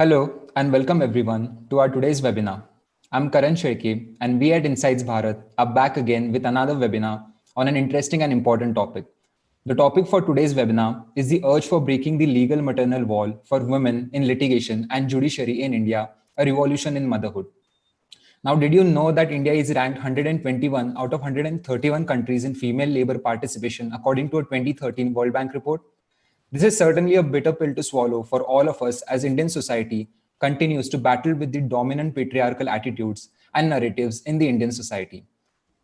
Hello and welcome everyone to our today's webinar. I'm Karan Sheki and we at Insights Bharat are back again with another webinar on an interesting and important topic. The topic for today's webinar is the urge for breaking the legal maternal wall for women in litigation and judiciary in India, a revolution in motherhood. Now, did you know that India is ranked 121 out of 131 countries in female labor participation according to a 2013 World Bank report? This is certainly a bitter pill to swallow for all of us as Indian society continues to battle with the dominant patriarchal attitudes and narratives in the Indian society.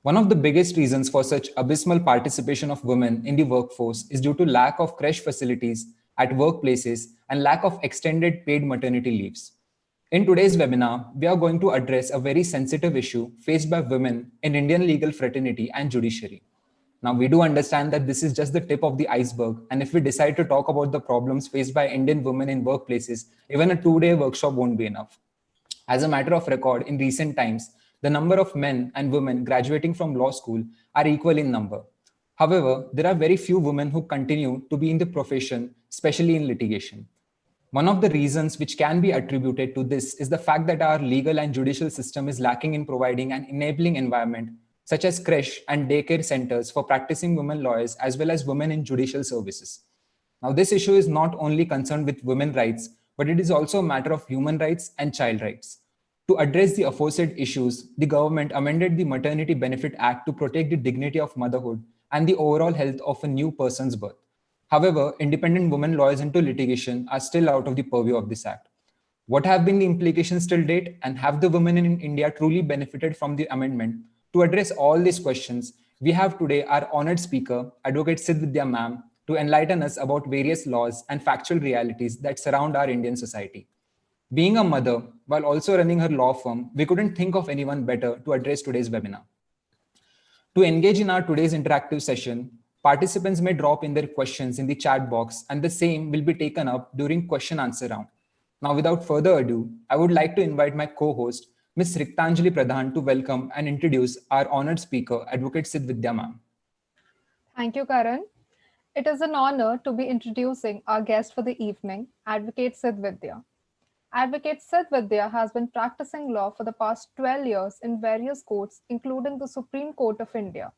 One of the biggest reasons for such abysmal participation of women in the workforce is due to lack of creche facilities at workplaces and lack of extended paid maternity leaves. In today's webinar, we are going to address a very sensitive issue faced by women in Indian legal fraternity and judiciary. Now, we do understand that this is just the tip of the iceberg. And if we decide to talk about the problems faced by Indian women in workplaces, even a 2-day workshop won't be enough. As a matter of record, in recent times, the number of men and women graduating from law school are equal in number. However, there are very few women who continue to be in the profession, especially in litigation. One of the reasons which can be attributed to this is the fact that our legal and judicial system is lacking in providing an enabling environment, such as creche and daycare centers for practicing women lawyers as well as women in judicial services. Now, this issue is not only concerned with women's rights, but it is also a matter of human rights and child rights. To address the aforesaid issues, the government amended the Maternity Benefit Act to protect the dignity of motherhood and the overall health of a new person's birth. However, independent women lawyers into litigation are still out of the purview of this act. What have been the implications till date, and have the women in India truly benefited from the amendment? To address all these questions, we have today our honored speaker, Advocate Sid Vidya ma'am, to enlighten us about various laws and factual realities that surround our Indian society. Being a mother while also running her law firm, we couldn't think of anyone better to address today's webinar. To engage in our today's interactive session, participants may drop in their questions in the chat box and the same will be taken up during question answer round. Now, without further ado, I would like to invite my co-host, Ms. Riktanjali Pradhan, to welcome and introduce our honored speaker, Advocate Sid Vidya ma'am. Thank you, Karan. It is an honor to be introducing our guest for the evening, Advocate Sid Vidya. Advocate Sid Vidya has been practicing law for the past 12 years in various courts, including the Supreme Court of India.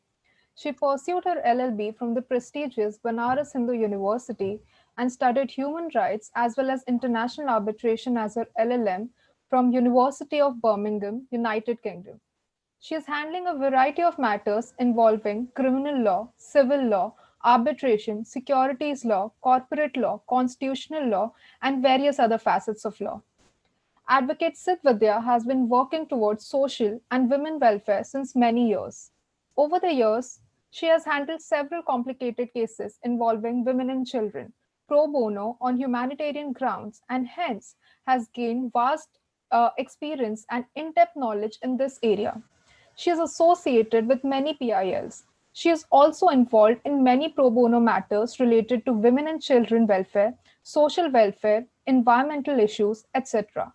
She pursued her LLB from the prestigious Banaras Hindu University and studied human rights as well as international arbitration as her LLM from University of Birmingham, United Kingdom. She is handling a variety of matters involving criminal law, civil law, arbitration, securities law, corporate law, constitutional law, and various other facets of law. Advocate Sid Vidya has been working towards social and women welfare since many years. Over the years, she has handled several complicated cases involving women and children pro bono on humanitarian grounds and hence has gained vast experience and in depth knowledge in this area. She is associated with many PILs. She is also involved in many pro bono matters related to women and children welfare, social welfare, environmental issues, etc.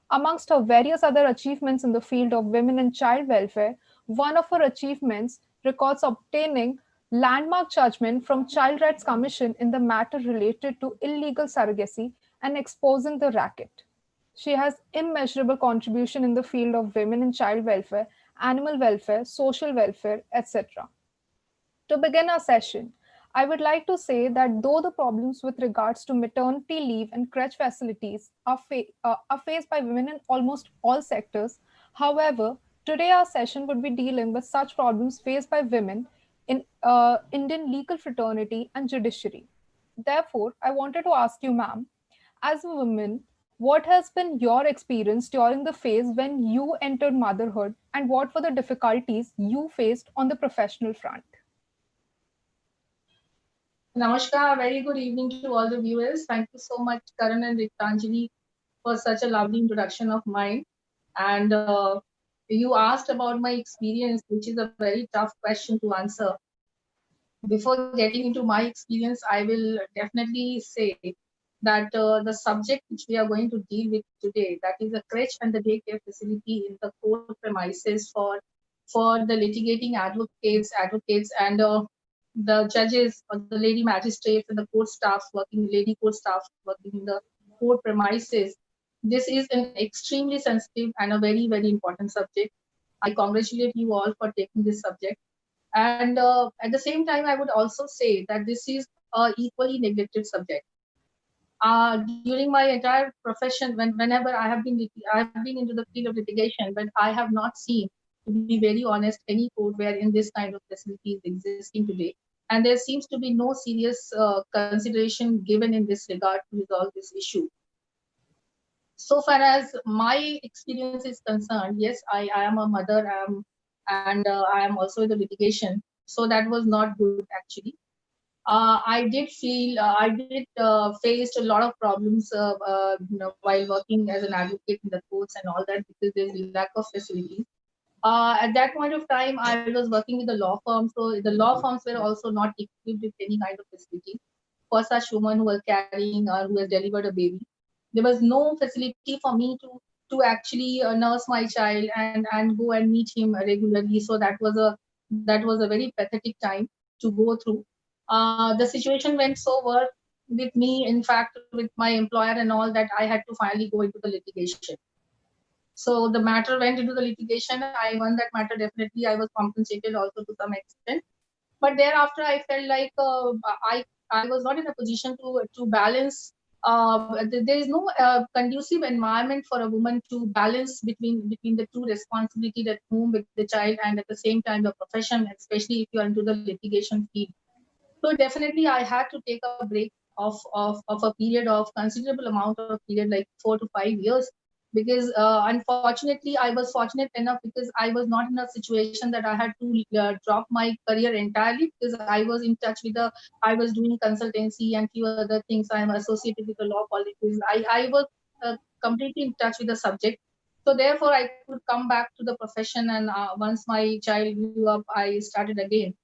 Amongst her various other achievements in the field of women and child welfare, one of her achievements records obtaining landmark judgment from Child Rights Commission in the matter related to illegal surrogacy and exposing the racket. She has immeasurable contribution in the field of women and child welfare, animal welfare, social welfare, etc. To begin our session, I would like to say that though the problems with regards to maternity leave and crèche facilities are faced by women in almost all sectors, however, today our session would be dealing with such problems faced by women in Indian legal fraternity and judiciary. Therefore, I wanted to ask you, ma'am, as a woman, what has been your experience during the phase when you entered motherhood, and what were the difficulties you faced on the professional front? Namaskar, very good evening to all the viewers. Thank you so much, Karan and Riktanjali, for such a lovely introduction of mine. And you asked about my experience, which is a very tough question to answer. Before getting into my experience, I will definitely say that the subject which we are going to deal with today, that is a crèche and the daycare facility in the court premises for the litigating advocates and the judges or the lady magistrates and the court staff working, lady court staff working in the court premises. this is an extremely sensitive and a very, very important subject. I congratulate you all for taking this subject. And at the same time, I would also say that this is a equally neglected subject. During my entire profession, whenever I have been into the field of litigation, but I have not seen, to be very honest, any court wherein this kind of facility is existing today. And there seems to be no serious consideration given in this regard to resolve this issue. So far as my experience is concerned, yes, I am a mother, and I am also in the litigation. So that was not good actually. I did faced a lot of problems while working as an advocate in the courts and all that, because there's lack of facilities. At that point of time, I was working with the law firm, so the law firms were also not equipped with any kind of facility for such women who were carrying or who has delivered a baby. There was no facility for me to actually nurse my child and go and meet him regularly. So that was a very pathetic time to go through. The situation went so worse with me, in fact, with my employer and all, that I had to finally go into the litigation. So the matter went into the litigation. I won that matter definitely. I was compensated also to some extent. But thereafter, I felt like I was not in a position to balance. There is no conducive environment for a woman to balance between the two responsibilities at home with the child and at the same time the profession, especially if you are into the litigation field. So definitely, I had to take a break of a period of considerable amount of period, like 4 to 5 years, because unfortunately, I was fortunate enough because I was not in a situation that I had to drop my career entirely, because I was in touch with I was doing consultancy and few other things. I am associated with the law politics. I was completely in touch with the subject. So therefore, I could come back to the profession, and once my child grew up, I started again.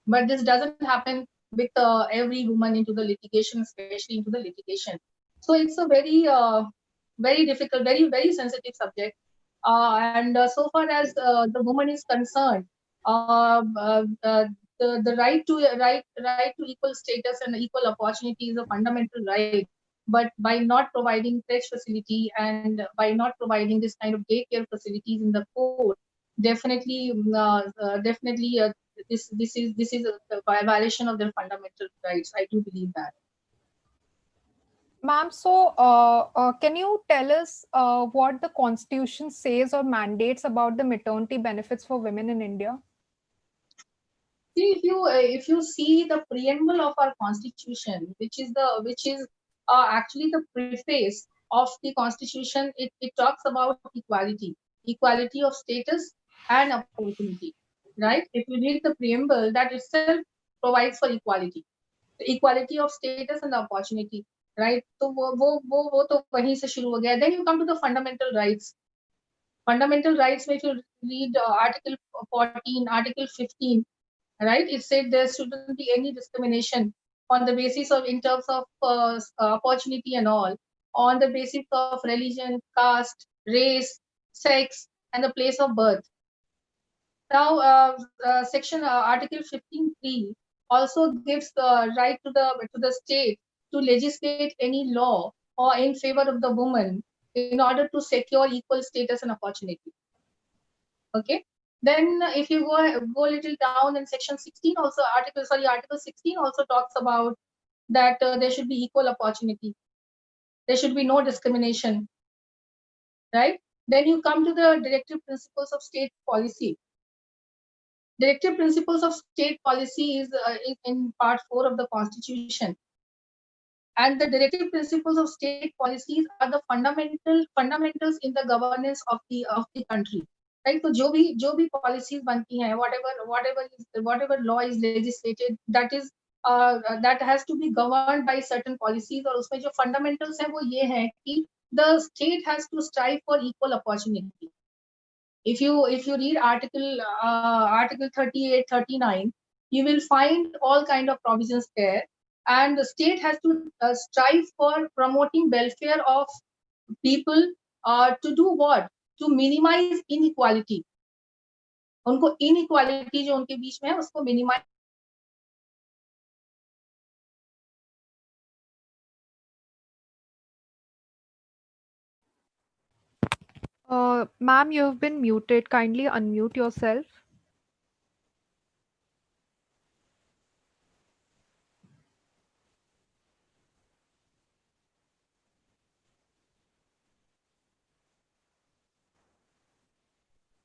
But this doesn't happen with every woman into the litigation, especially into the litigation. So it's a very difficult, very sensitive subject. And so far as the woman is concerned, uh, uh, uh, the right to equal status and equal opportunity is a fundamental right. But by not providing creche facility and by not providing this kind of daycare facilities in the court, definitely this is a violation of their fundamental rights. I do believe that. Ma'am, so can you tell us what the Constitution says or mandates about the maternity benefits for women in India? See, if you see the preamble of our constitution, which is actually the preface of the constitution, it talks about equality of status and opportunity, right? If you read the preamble, that itself provides for equality, the equality of status and the opportunity, right? So वो तो वहीं से शुरू हो गया. Then you come to the fundamental rights. Fundamental rights, if you read Article 14, Article 15, right? It said there shouldn't be any discrimination on the basis of, in terms of opportunity and all, on the basis of religion, caste, race, sex, and the place of birth. Now, section Article 15(3) also gives the right to the state to legislate any law or in favor of the woman in order to secure equal status and opportunity. Okay. Then if you go a little down in section 16, also article 16 also talks about that there should be equal opportunity. There should be no discrimination, right? Then you come to the directive principles of state policy. Directive principles of state policy is in part 4 of the Constitution. And the directive principles of state policies are the fundamentals in the governance of the country. Right? So जो भी policies बनती हैं, whatever law is legislated, that has to be governed by certain policies. और उसमें जो fundamentals हैं वो ये हैं कि the state has to strive for equal opportunity. If you read article 38, 39, you will find all kind of provisions there, and the state has to strive for promoting welfare of people, to do what? To minimize inequality. उनको inequality जो उनके बीच में है उसको minimize Ma'am, you have been muted. Kindly unmute yourself.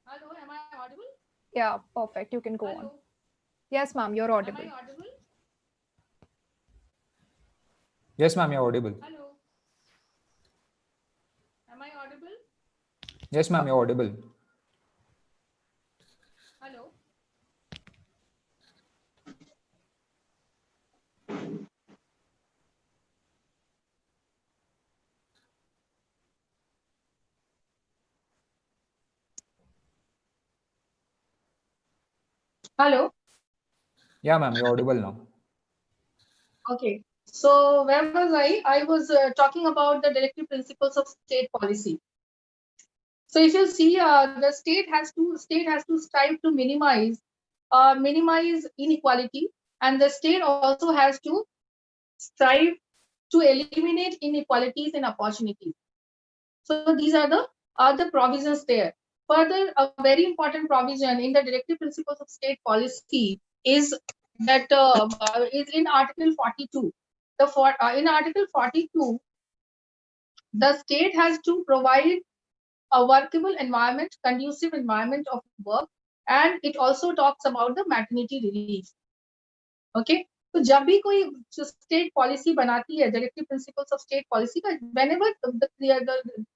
Hello, am I audible? Yeah, perfect. You can go on. Hello, Yes, ma'am, you're am I audible. audible? Yes, ma'am, you're audible. Hello, am I audible? Yes, ma'am, you're audible. Hello. Hello. Yeah, ma'am, you're audible now. Okay. So where was I? I was talking about the directive principles of state policy. So if you see, the state has to strive to minimize inequality, and the state also has to strive to eliminate inequalities and opportunities. So these are the provisions there. Further, a very important provision in the directive principles of state policy is that is in Article 42. In Article 42, the state has to provide a workable environment, conducive environment of work, and it also talks about the maternity relief. Okay, तो जब भी कोई state policy बनाती है, directive principles of state policy का, whenever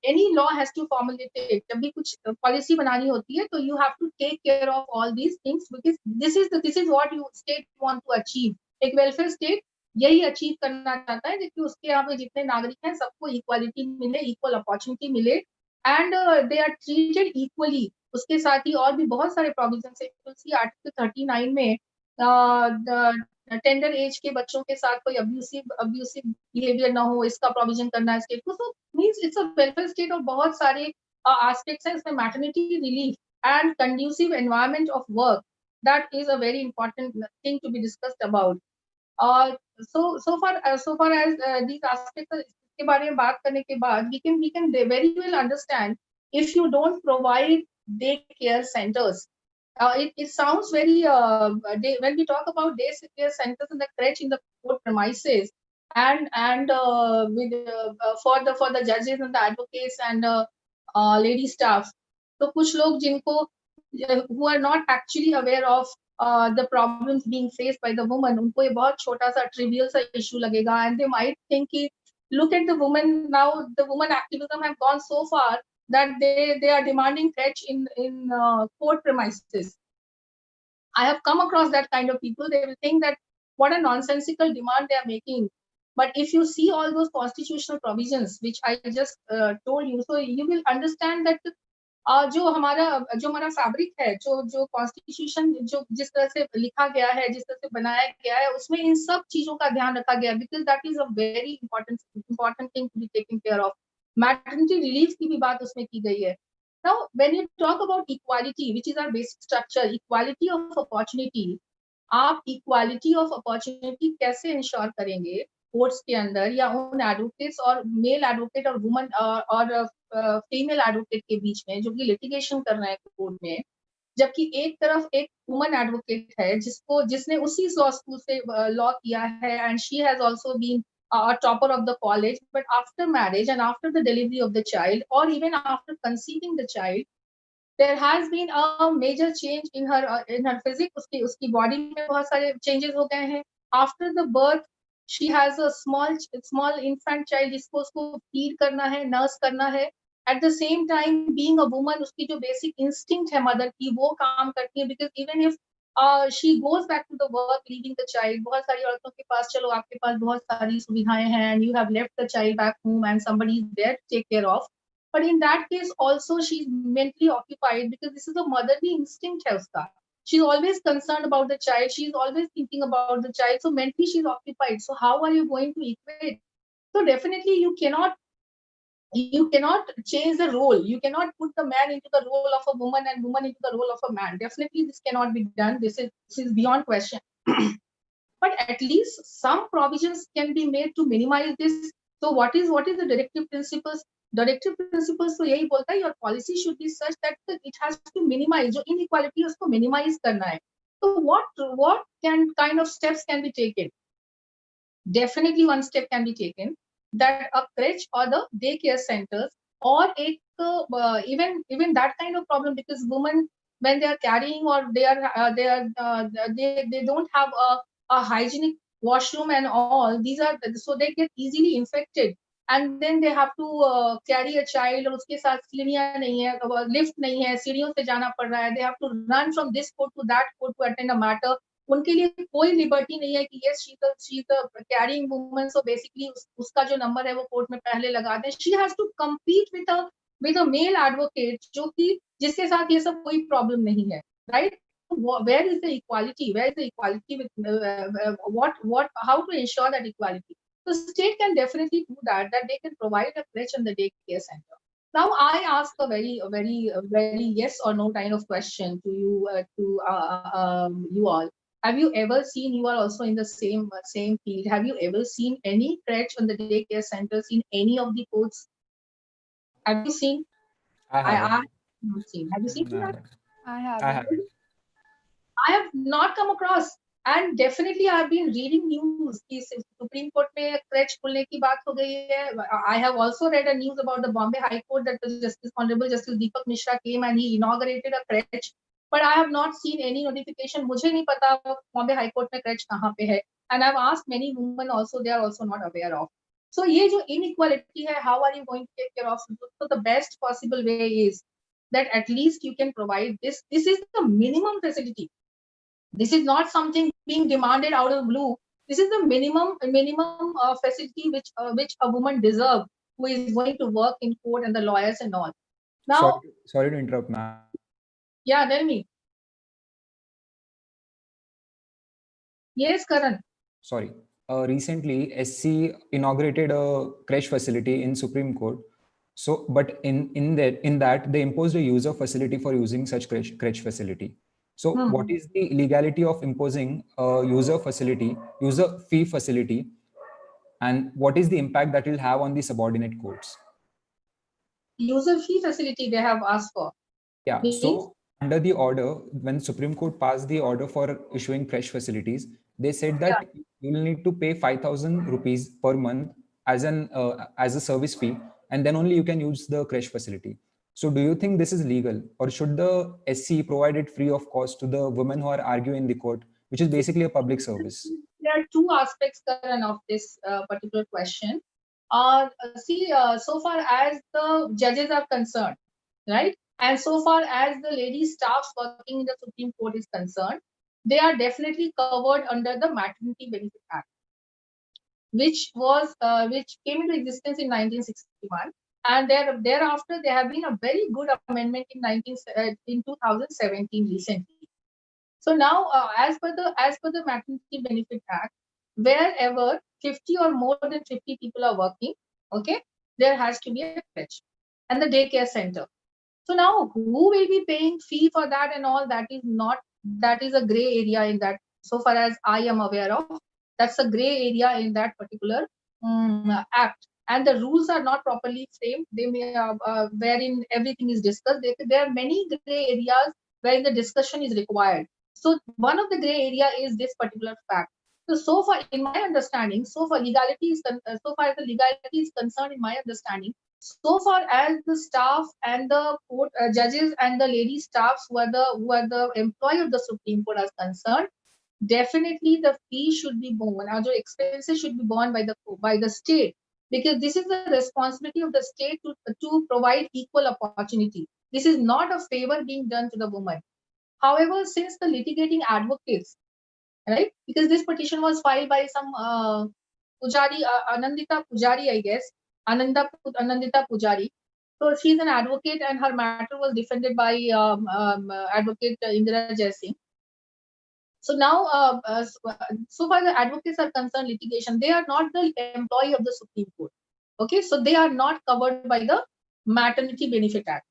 any law has to formulate it, जब भी कुछ पॉलिसी बनानी होती है, तो you have to take care of all these things, because this is what you state want to achieve. एक welfare state यही अचीव करना चाहता है कि उसके यहाँ पे जितने नागरिक हैं सबको इक्वालिटी मिले, इक्वल अपॉर्चुनिटी मिले, and they are treated equally. उसके साथ ही और भी बहुत सारे प्रोविजन है. आर्टिकल 39 में टेंडर एज के बच्चों के साथ कोई अब्यूसिव बिहेवियर ना हो, इसका प्रोविजन करना है स्टेट को. So means it's a welfare state और बहुत सारे एस्पेक्ट्स हैं इसमें. Maternity relief and conducive environment of work, that is a very important thing to be discussed about. so far as these aspects के बारे में बात करने के बाद, we can very well understand, if you don't provide day care centers, it sounds very when we talk about day care centers in the crèche in the court premises, and for the judges and the advocates and lady staff, तो कुछ लोग जिनको who are not actually aware of the problems being faced by the woman, उनको ये बहुत छोटा सा trivial सा issue लगेगा, and they might think कि look at the woman now. The woman activism have gone so far that they are demanding crèche in court premises. I have come across that kind of people. They will think that what a nonsensical demand they are making. But if you see all those constitutional provisions which I just told you, so you will understand that जो हमारा fabric है, जो constitution जो जिस तरह से लिखा गया है, जिस तरह से बनाया गया है, उसमें इन सब चीजों का ध्यान रखा गया, because that is a very important thing to be taking care of. Maternity relief की भी बात उसमें की गई है. Now, when you talk about equality, which is our basic structure, equality of opportunity, आप इक्वालिटी ऑफ अपॉर्चुनिटी कैसे ensure करेंगे कोर्ट्स के अंदर या उन एडवोकेट्स और मेल एडवोकेट और वुमन और फीमेल एडवोकेट के बीच में जो कि लिटिगेशन कर रहे हैं कोर्ट में, जबकि एक तरफ एक वुमन एडवोकेट है जिसने उसी लॉ स्कूल से लॉ किया है, and she has also been a topper of the college, but after marriage and after the delivery of the child, or even after conceiving the child, there has been a major change in her physique. उसकी body में बहुत सारे changes हो गए हैं. After the birth, she has a small infant child जिसको उसको feed करना है, nurse करना है. At the same time, being a woman, उसकी जो basic instinct है mother की, वो काम करती है, because even if she goes back to the work, leaving the child, बहुत सारी औरतों के पास, चलो आपके पास बहुत सारी सुविधाएं हैं, and you have left the child back home and somebody is there to take care of. But in that case also she's mentally occupied, because this is a motherly instinct hai uska. She's always concerned about the child, she's always thinking about the child, so mentally she's occupied. So how are you going to equate? So definitely you cannot change the role. You cannot put the man into the role of a woman and woman into the role of a man. Definitely this cannot be done. This is beyond question. But at least some provisions can be made to minimize this. So what is the directive principles? Directive principles तो यही बोलता है your policy should be such that it has to minimise, जो inequality उसको minimise करना है. तो what can kind of steps can be taken? Definitely one step can be taken that a crèche or the daycare centers or even that kind of problem, because women when they are carrying or they don't have a hygienic washroom and all, these are, so they get easily infected, and then they have to carry a child और उसके साथ सीढ़ियां नहीं है, lift नहीं है, सीढ़ियों से जाना पड़ रहा है, they have to run from this court to that court to attend a matter. उनके लिए कोई लिबर्टी नहीं है कि yes she is a carrying woman, so basically उसका जो नंबर है वो कोर्ट में पहले लगा दें. She has to compete with a male advocate जो कि जिसके साथ ये सब कोई प्रॉब्लम नहीं है, right? Where is the equality? Where is the equality with what how to ensure that equality? The state can definitely do that they can provide a crèche in the daycare center. Now I ask a very yes or no kind of question to you all. Have you ever seen, you are also in the same field, have you ever seen any crèche on the daycare centers in any of the courts? Have you seen? I I haven't. have not seen. Have you seen I that? haven't. I I haven't. haven't. I have not come across, and definitely I've been reading news कि Supreme Court में crèche खुलने की बात हो गई है. I have also read a news about the Bombay High Court that the Honorable Justice Deepak Mishra came and he inaugurated a crèche, but I have not seen any notification. मुझे नहीं पता Bombay High Court में crèche कहाँ पे है, and I've asked many women also, they are also not aware of. So ये जो inequality है, how are you going to take care of? So the best possible way is that at least you can provide this. This is the minimum facility. This is not something being demanded out of the blue. This is the minimum facility which a woman deserves who is going to work in court and the lawyers and all. Now, Sorry to interrupt, ma'am. yeah, tell me. Yes, Karan. Sorry. Recently, SC inaugurated a crèche facility in Supreme Court. So, but in that they imposed a user facility for using such crèche facility. So, what is the legality of imposing a user fee facility, and what is the impact that will have on the subordinate courts? User fee facility they have asked for. Yeah. So under the order, when Supreme Court passed the order for issuing crèche facilities, they said that you will need to pay 5,000 rupees per month as a service fee, and then only you can use the crèche facility. So do you think this is legal, or should the SC provide it free of cost to the women who are arguing in the court, which is basically a public service? There are two aspects, Karan, of this particular question. So far as the judges are concerned, right? And so far as the lady staffs working in the Supreme Court is concerned, they are definitely covered under the Maternity Benefit Act, which came into existence in 1961, and thereafter there have been a very good amendment in 2017 recently. So now, as per the Maternity Benefit Act, wherever 50 or more than 50 people are working, okay, there has to be a crèche and the daycare center. So now, who will be paying fee for that and all? That is a gray area in that. So far as I am aware of, that's a gray area in that particular act, and the rules are not properly framed. They may wherein everything is discussed. There are many gray areas where the discussion is required. So one of the gray area is this particular fact. So far, in my understanding, so far as the legality is concerned, in my understanding, so far as the staff and the court judges and the lady staffs who are the employee of the Supreme Court are concerned, definitely the fee should be borne, or the expenses should be borne by the state, because this is the responsibility of the state to provide equal opportunity. This is not a favor being done to the woman. However, since the litigating advocates, right, because this petition was filed by some Pujari, Anandita Pujari, I guess, Anandita Pujari. So she's an advocate, and her matter was defended by advocate Indira Jaising. So now, so far the advocates are concerned litigation, they are not the employee of the Supreme Court. Okay, so they are not covered by the Maternity Benefit Act.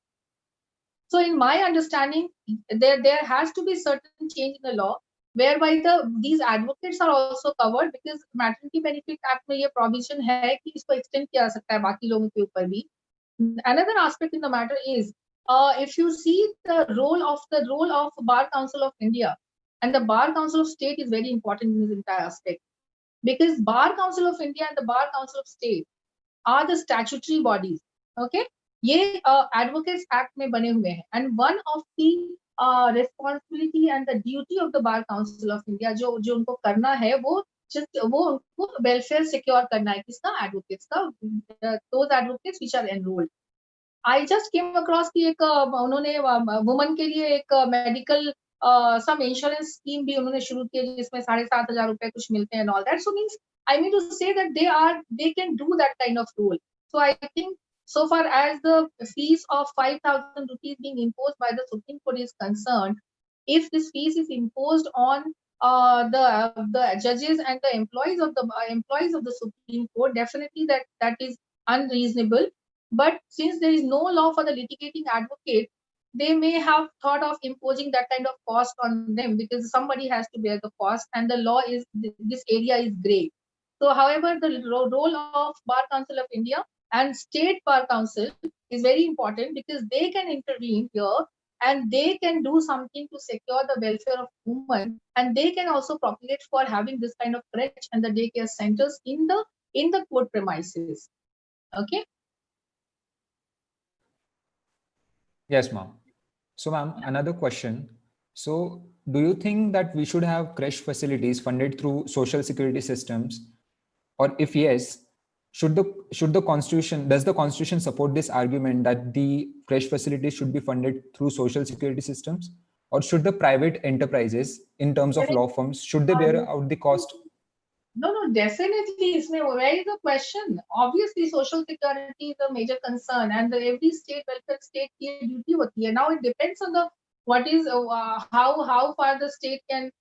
So in my understanding, there has to be certain change in the law whereby these advocates are also covered, because Maternity Benefit Act में ये provision है कि इसको extend किया जा सकता है बाकी लोगों के ऊपर भी. another aspect in the matter is, if you see the role of Bar Council of India and the Bar Council of State is very important in this entire aspect, because Bar Council of India and the Bar Council of State are the statutory bodies. Okay, ये Advocates Act में बने हुए हैं, and one of the responsibility and the duty of the Bar Council of India जो उनको करना है वो उनको welfare secure करना है, किसका? Advocates का, those advocates which are enrolled. I just came across कि एक उन्होंने वुमन के लिए एक मेडिकल some insurance scheme भी उन्होंने शुरू किया जिसमें 7,500 रुपए कुछ मिलते हैं and all that. So means I mean to say that they can do that kind of role. So I think so far as the fees of 5,000 rupees being imposed by the Supreme Court is concerned, if this fees is imposed on the judges and the employees of the Supreme Court, definitely that is unreasonable. But since there is no law for the litigating advocate, they may have thought of imposing that kind of cost on them because somebody has to bear the cost, and the law is, this area is gray. So, however, the role of Bar Council of India and State Bar Council is very important because they can intervene here and they can do something to secure the welfare of women, and they can also propagate for having this kind of crèche and the daycare centers in the court premises. Okay. Yes, ma'am. So, ma'am, another question. So, do you think that we should have creche facilities funded through social security systems? Or if yes, does the constitution support this argument that the creche facilities should be funded through social security systems? Or should the private enterprises, in terms of law firms, should they bear out the cost? No, definitely. Where is the question? Obviously, social security is a major concern, and every state welfare state की duty होती है. Now it depends on how far the state can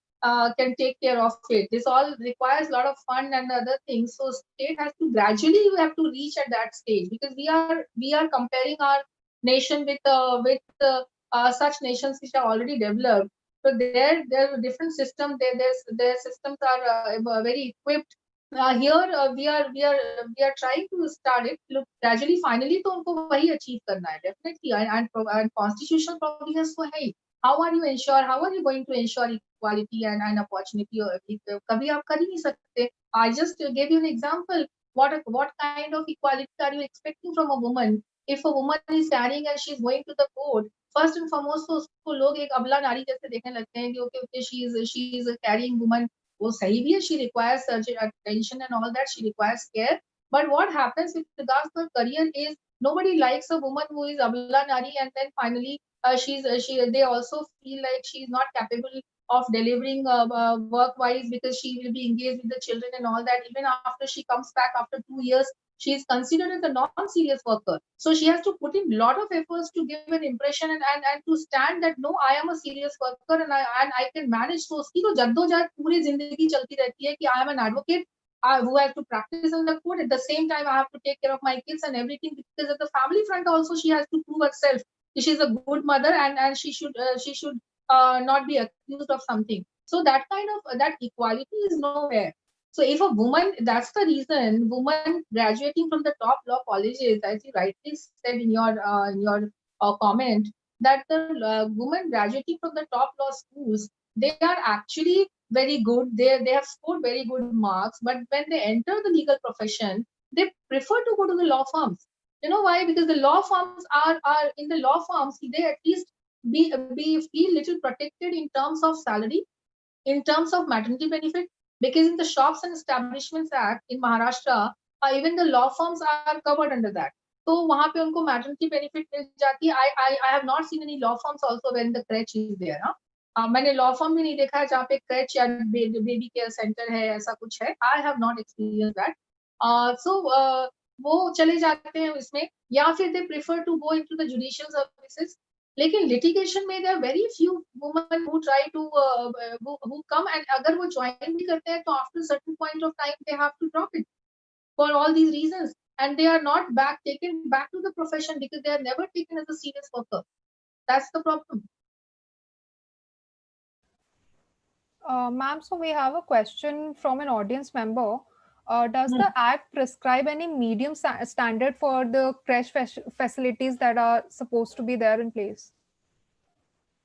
take care of it. This all requires a lot of fund and other things. So state has to gradually have to reach at that stage, because we are comparing our nation with such nations which are already developed. So there are different systems. Their systems are very equipped. Here we are trying to start it. Look, gradually, finally, तो उनको वही achieve करना है definitely, and constitutional provisions तो है ही. How are you going to ensure equality and opportunity? कभी आप कर ही नहीं सकते. I just gave you an example. What kind of equality are you expecting from a woman? If a woman is carrying and she's going to the court, first and foremost तो उसको लोग एक अबला नारी जैसे देखने लगते हैं कि okay she is a carrying woman. वो सही भी है, she requires attention and all that, she requires care. But what happens with regards to her career is nobody likes a woman who is abla nari, and then finally they also feel like she is not capable of delivering work wise because she will be engaged with the children and all that. Even after she comes back after 2 years, she is considered as a non-serious worker. So she has to put in a lot of efforts to give an impression and to stand that no, I am a serious worker and I can manage. So उसकी तो जद्दोजहद पूरी जिंदगी चलती रहती है कि I am an advocate who have to practice in the court. At the same time, I have to take care of my kids and everything, because at the family front also she has to prove herself. She's a good mother and she should not be accused of something. So that kind of that equality is nowhere. So if a woman, that's the reason women graduating from the top law colleges, as you rightly said in your comment, that the women graduating from the top law schools, they are actually very good. They have scored very good marks, but when they enter the legal profession, they prefer to go to the law firms. You know why? Because the law firms are in the law firms, they at least be feel little protected in terms of salary, in terms of maternity benefit, because in the Shops and Establishments Act in Maharashtra, even the law firms are covered under that. तो वहाँ पे उनको maternity benefit मिल जाती है. I have not seen any law firms also when the crèche is there. मैंने law firm भी नहीं देखा है जहाँ पे crèche या baby care center है, ऐसा कुछ है. I have not experienced that. So वो चले जाते हैं इसमें, या फिर they prefer to go into the judicial services. लेकिन litigation में there are very few women who try to who come, and अगर वो join भी करते हैं तो after a certain point of time they have to drop it for all these reasons, and they are not taken back to the profession because they are never taken as a serious worker. That's the problem. Ma'am, so we have a question from an audience member. Does the act prescribe any medium standard for the crash facilities that are supposed to be there in place?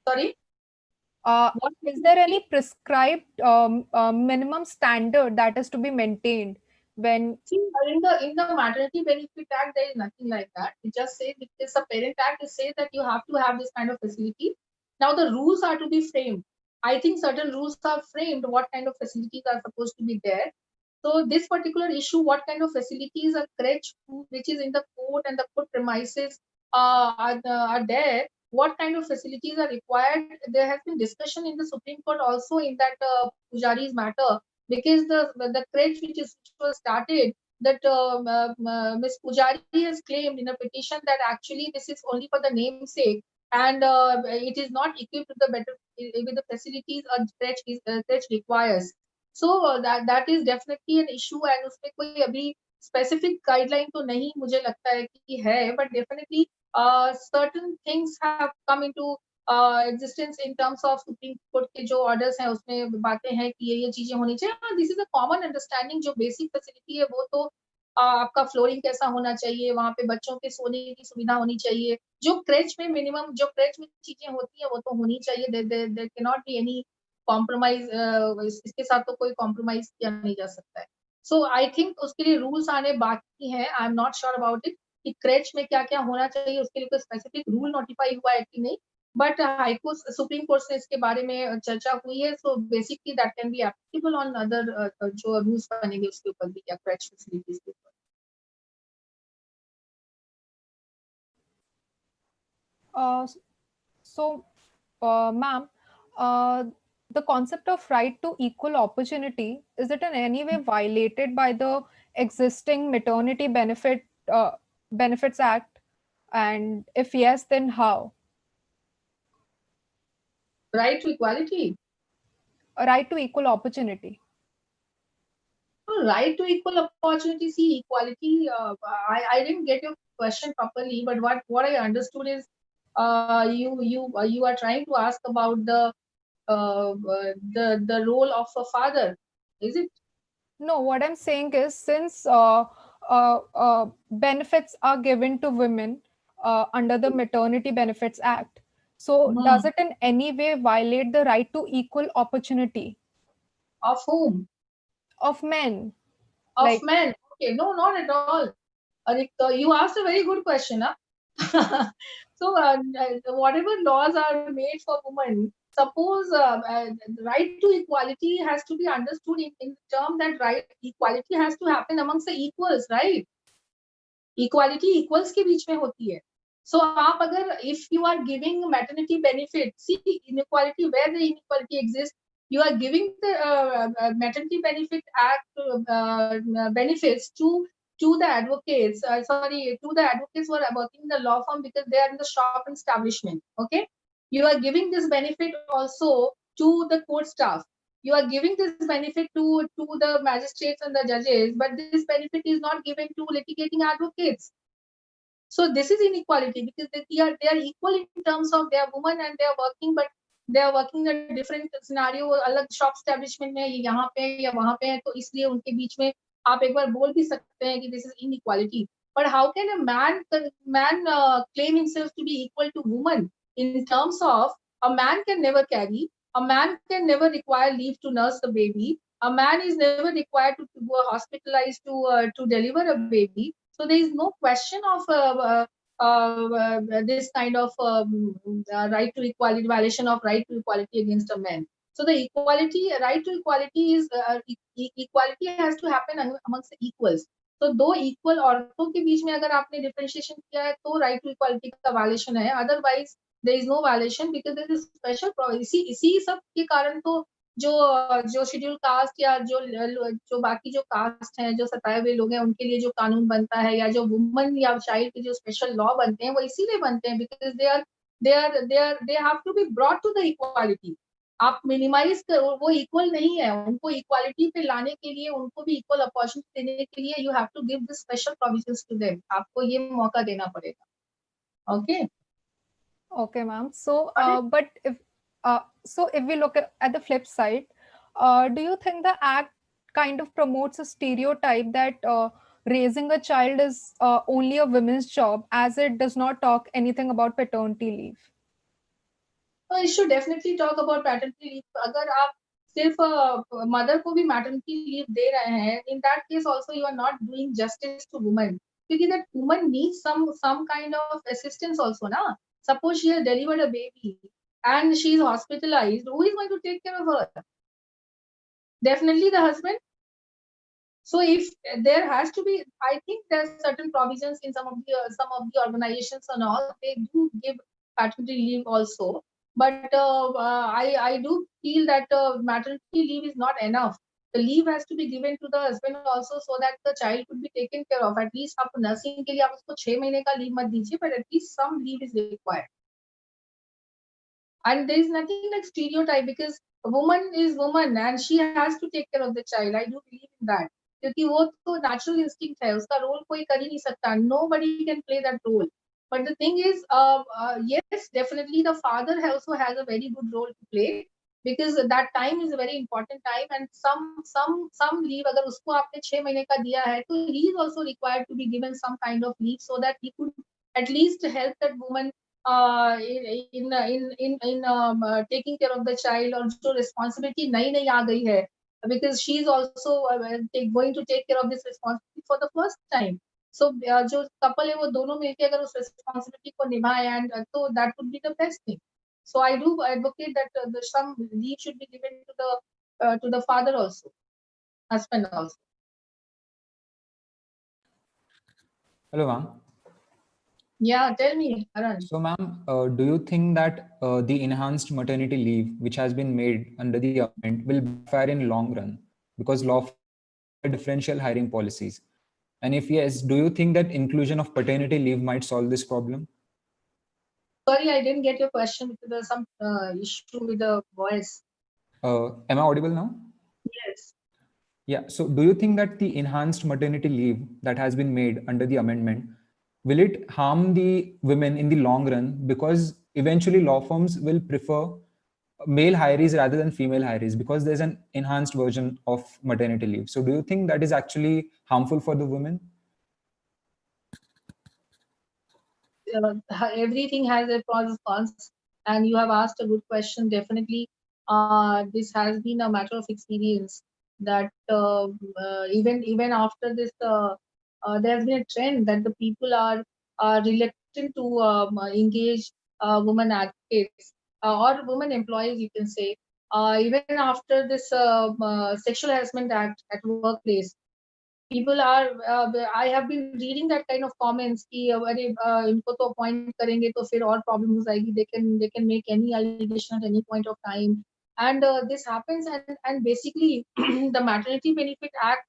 Sorry, what Is there any prescribed minimum standard that is to be maintained when? See, in the maternity benefit act, there is nothing like that. It just says it is a parent act. It says that you have to have this kind of facility. Now the rules are to be framed. I think certain rules are framed. What kind of facilities are supposed to be there? So this particular issue, what kind of facilities are crèche, which is in the court and the court premises are there? What kind of facilities are required? There has been discussion in the Supreme Court also in that Pujari's matter, because the crèche which was started, that Ms. Pujari has claimed in a petition that actually this is only for the namesake, and it is not equipped with the facilities a crèche requires. So that is definitely an issue, and उसमें कोई अभी specific guideline तो नहीं मुझे लगता है कि है, but definitely certain things have come into existence in terms of Supreme Court के जो orders हैं उसमें बातें हैं कि ये चीजें होनी चाहिए. This is a common understanding. जो basic facility है वो तो आपका फ्लोरिंग कैसा होना चाहिए, वहां पे बच्चों के सोने की सुविधा होनी चाहिए, जो क्रेच में मिनिमम जो क्रेच में चीजें होती है वो तो होनी चाहिए. There can not be any compromise. इसके साथ तो कोई कॉम्प्रोमाइज किया नहीं जा सकता है. सो आई थिंक उसके लिए रूल्स आने बाकी हैं. आई am not sure about it कि क्रेच में क्या क्या होना चाहिए, उसके लिए कोई स्पेसिफिक रूल नोटिफाई हुआ है कि नहीं, बट हाईकोर्ट सुप्रीम कोर्ट से इसके बारे में चर्चा हुई है. So basically that can be applicable on other जो रूल्स बनेंगे उसके ऊपर भी, क्या क्रेच फैसिलिटीज के ऊपर. Ma'am, the concept of right to equal opportunity, is it in any way violated by the existing maternity benefits act? And if yes, then how? Right to equality. A right to equal opportunity. Right to equal opportunity. See, equality. I didn't get your question properly, but what I understood is you are trying to ask about the role of a father, is it? No, what I'm saying is, since benefits are given to women under the Maternity Benefits Act, so does it in any way violate the right to equal opportunity? Of whom? Of men. Of men. Okay, no, not at all. You asked a very good question, huh? So whatever laws are made for women, suppose right to equality has to be understood in term that right equality has to happen amongst the equals, right? Equality equals के बीच में होती है. So आप अगर if you are giving maternity benefit, see inequality, where the inequality exists, you are giving the maternity benefit act benefits to the advocates. To the advocates who are working in the law firm because they are in the shop and establishment. Okay, you are giving this benefit also to the court staff. You are giving this benefit to the magistrates and the judges, but this benefit is not given to litigating advocates. So this is inequality because they are equal in terms of they are women and they are working, but they are working in a different scenario. अलग shop establishment में यहाँ पे या वहाँ पे है, तो इसलिए उनके बीच में आप एक बार बोल भी सकते हैं कि this is inequality. But how can a man claim himself to be equal to woman in terms of a man can never carry, a man can never require leave to nurse the baby, a man is never required to go hospitalized to deliver a baby. So there is no question of this kind of right to equality, violation of right to equality against a man. So the right to equality is equality has to happen amongst the equals. तो दो equal औरतों के बीच में अगर आपने differentiation किया है तो राइट टू इक्वालिटी का वायलेशन है. Otherwise there is no violation because there is special इसी सब के कारण तो जो शेड्यूल कास्ट या जो बाकी जो कास्ट हैं, जो सताए हुए लोग हैं, उनके लिए जो कानून बनता है या जो वुमन या चाइल्ड के जो स्पेशल लॉ बनते हैं वो इसीलिए बनते हैं because they have to be brought to the equality. आप मिनिमाइज वो इक्वल नहीं है, उनको इक्वालिटी पे लाने के लिए, उनको भी इक्वल अपॉर्चुनिटी देने के लिए you have to give the special provisions to them. आपको ये मौका देना पड़ेगा. Okay, ma'am. So but if we look at the flip side, do you think the act kind of promotes a stereotype that raising a child is only a women's job, as it does not talk anything about paternity leave. तो you should definitely talk about paternity leave. अगर आप सिर्फ mother को भी maternity leave दे रहे हैं, in that case also you are not doing justice to women, because that woman needs some kind of assistance also, na. Suppose she has delivered a baby and she is hospitalized, who is going to take care of her? Definitely the husband. So if there has to be, I think there's certain provisions in some of the organizations and all, they do give paternity leave also. But I do feel that maternity leave is not enough. The leave has to be given to the husband also, so that the child could be taken care of. At least आप nursing के लिए आप उसको 6 महीने का leave मत दीजिए, but at least some leave is required. And there is nothing like stereotype, because a woman is woman and she has to take care of the child. I do believe in that. क्योंकि वो तो natural instinct है, उसका role कोई कर ही नहीं सकता. Nobody can play that role. But the thing is, yes, definitely the father also has a very good role to play, because that time is a very important time, and some leave अगर उसको आपने 6 महीने का दिया है, तो he is also required to be given some kind of leave, so that he could at least help that woman in taking care of the child. और जो responsibility नई आ गई है, because she is also going to take care of this responsibility for the first time. So जो couple है वो दोनों मिलके अगर उस responsibility को निभाए, and so that would be the best thing. So I do advocate that some leave should be given to the father also, husband also. Hello, ma'am. Yeah, tell me, Karan. So, ma'am, do you think that the enhanced maternity leave, which has been made under the amendment, will backfire in long run because law differential hiring policies? And if yes, do you think that inclusion of paternity leave might solve this problem? Sorry, I didn't get your question because there's some issue with the voice. Am I audible now? Yes. Yeah. So, do you think that the enhanced maternity leave that has been made under the amendment, will it harm the women in the long run? Because eventually law firms will prefer male hirees rather than female hirees, because there's an enhanced version of maternity leave. So do you think that is actually harmful for the women? Everything has a pros and cons, and you have asked a good question. Definitely, this has been a matter of experience that even after this, there has been a trend that the people are reluctant to engage women advocates or women employees, you can say. Even after this Sexual Harassment Act at workplace, people are I have been reading that kind of comments कि अरे इनको तो appoint करेंगे तो फिर और problem हो जाएगी. They can make any allegation at any point of time, and this happens, and basically the Maternity Benefit Act,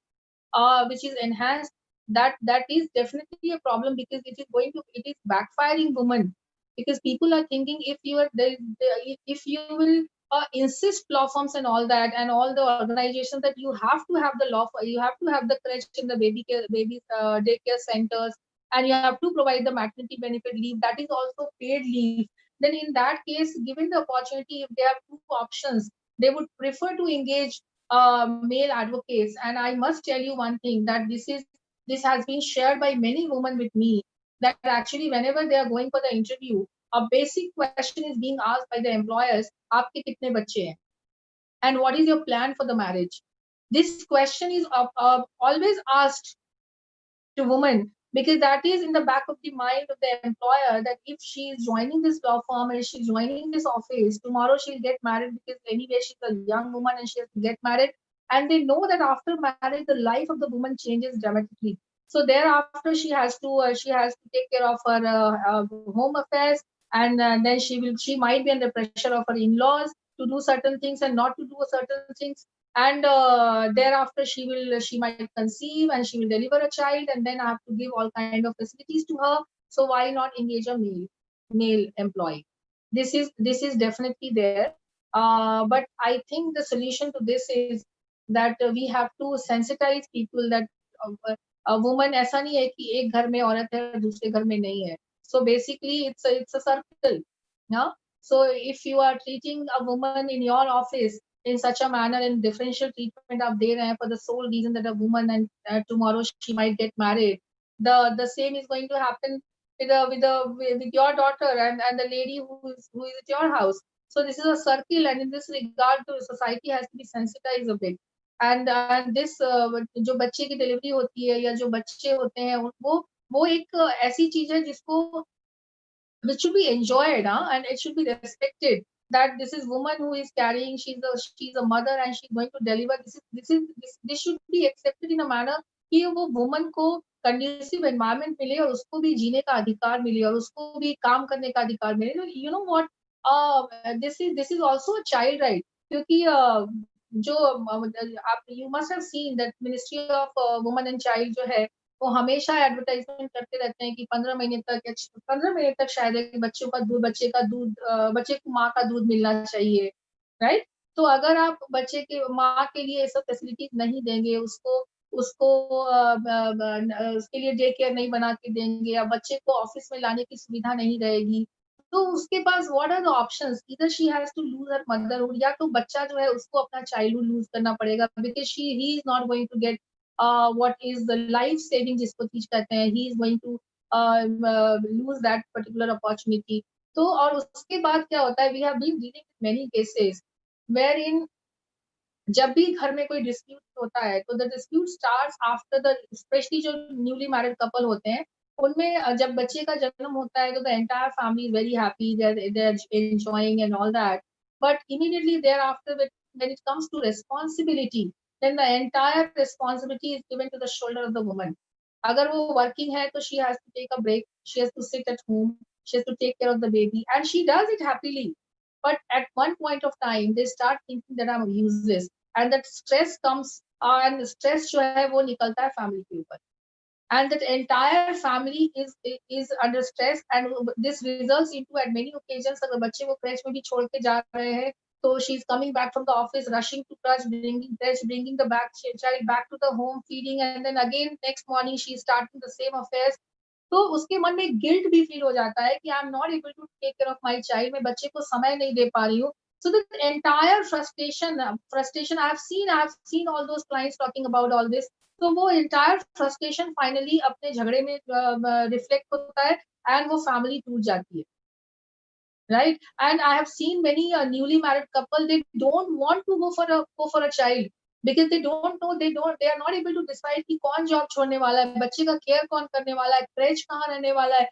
which is enhanced, that is definitely a problem, because it is backfiring women, because people are thinking if you are if you will insist law firms and all that, and all the organizations, that you have to have the you have to have the crèche in the baby daycare centers, and you have to provide the maternity benefit leave, that is also paid leave. Then in that case, given the opportunity, if they have two options, they would prefer to engage male advocates. And I must tell you one thing, that this has been shared by many women with me, that actually whenever they are going for the interview, a basic question is being asked by the employers, aapke kitne bacche hain, and what is your plan for the marriage? This question is always asked to women, because that is in the back of the mind of the employer, that if she is joining this law firm and she's joining this office, tomorrow she'll get married, because anyway she's a young woman and she has to get married, and they know that after marriage the life of the woman changes dramatically. So thereafter she has to take care of her home affairs, and then she might be under pressure of her in-laws to do certain things and not to do certain things, and thereafter she might conceive and she will deliver a child, and then I have to give all kind of facilities to her. So why not engage a male employee? This is definitely there, but I think the solution to this is that we have to sensitize people that a woman ऐसा नहीं है कि एक घर में औरत है दूसरे घर में नहीं है. So basically it's a circle. Yeah. So if you are treating a woman in your office in such a manner and differential treatment आप दे रहे हैं for the sole reason that a woman and tomorrow she might get married. The same is going to happen with your daughter and the lady who is at your house. So this is a circle, and in this regard, the society has to be sensitized a bit. And this जो बच्चे की delivery होती है या जो बच्चे होते हैं वो एक ऐसी चीज है जिसको which should be enjoyed, and it should be respected. That this is woman who is carrying, she's a mother and she's going to deliver. This should be accepted in a manner कि वो woman को conducive environment मिले और उसको भी जीने का अधिकार मिले और उसको भी काम करने का अधिकार मिले. You know what? This is also a child right. क्योंकि जो आप you must have seen that Ministry of Women and Child जो है वो हमेशा एडवर्टाइजमेंट करते रहते हैं कि 15 महीने तक शायद बच्चे को माँ का दूध मिलना चाहिए, राइट. तो अगर आप बच्चे के माँ के लिए ये सब फैसिलिटीज नहीं देंगे, उसको उसके लिए डे केयर नहीं बना के देंगे या बच्चे को ऑफिस में लाने की सुविधा नहीं रहेगी, तो उसके पास what are the options? Either she has to lose her motherhood या तो बच्चा जो है उसको अपना चाइल्डहुड लूज करना पड़ेगा because he is not going to get what is the life saving जिसको चीज कहते हैं, he is going to lose that particular opportunity. तो और उसके बाद क्या होता है, we have been dealing with many cases wherein जब भी घर में कोई डिस्प्यूट होता है तो the dispute starts after the, especially जो newly married couple होते हैं उनमें जब बच्चे का जन्म होता है तो the entire family is very happy, they're enjoying and all that, but immediately thereafter when it comes to responsibility, then the entire responsibility is given to the shoulder of the woman. अगर वो working है तो she has to take a break, she has to sit at home, she has to take care of the baby and she does it happily. But at one point of time they start thinking that I'm useless and that stress comes and stress जो है वो निकलता है family के ऊपर and that entire family is under stress and this results into at many occasions अगर बच्चे को crèche में भी छोड़ के जा रहे हैं so she's coming back from the office, rushing to crèche, bringing the child back to the home, feeding, and then again next morning she's starting the same affairs. तो उसके मन में गिल्ट भी फील हो जाता है कि I am not able to take care of my child, मैं बच्चे को समय नहीं दे पा रही हूँ. So the entire frustration I have seen all those clients talking about all this. तो वो entire frustration finally अपने झगड़े में reflect होता है and वो family टूट जाती है. Right, and I have seen many newly married couple, they don't want to go for a child because they don't know, they are not able to decide कि कौन जॉब छोड़ने वाला है, बच्चे का केयर कौन करने वाला है, क्रेच कहाँ रहने वाला है,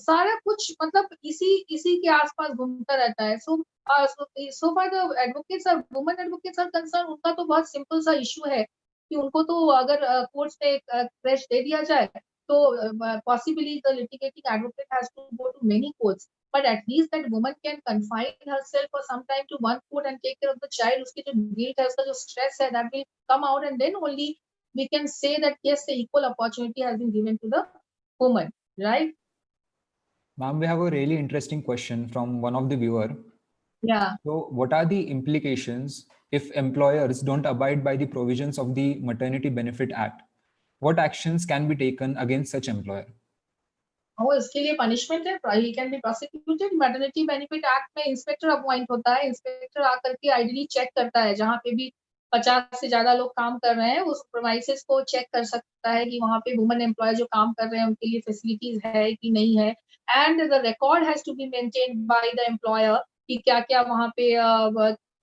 सारा कुछ मतलब इसी के आसपास घूमता रहता है. So far the advocates are women advocates are concerned, उनका तो बहुत सिंपल सा इशू है कि उनको तो अगर कोर्ट में क्रेच दे दिया जाए तो possibly the litigating advocate has to go to many courts, but at least that woman can confine herself for some time to one court and take care of the child. उसकी जो guilt है, उसका जो stress है, that will come out and then only we can say that yes, the equal opportunity has been given to the woman, right? Ma'am, we have a really interesting question from one of the viewer. Yeah. So what are the implications if employers don't abide by the provisions of the Maternity Benefit Act? What actions can be taken against such employer? इसके लिए punishment है, he can be prosecuted. Maternity benefit act में inspector appoint होता है, inspector आकर के ideally check करता है जहाँ पे भी 50 से ज्यादा लोग काम कर रहे हैं, उस प्रोमाइसेस को चेक कर सकता है कि वहाँ पे वुमन एम्प्लॉय जो काम कर रहे हैं उनके लिए फैसिलिटीज है कि नहीं है, and the record has to be maintained by the employer कि क्या क्या वहाँ पे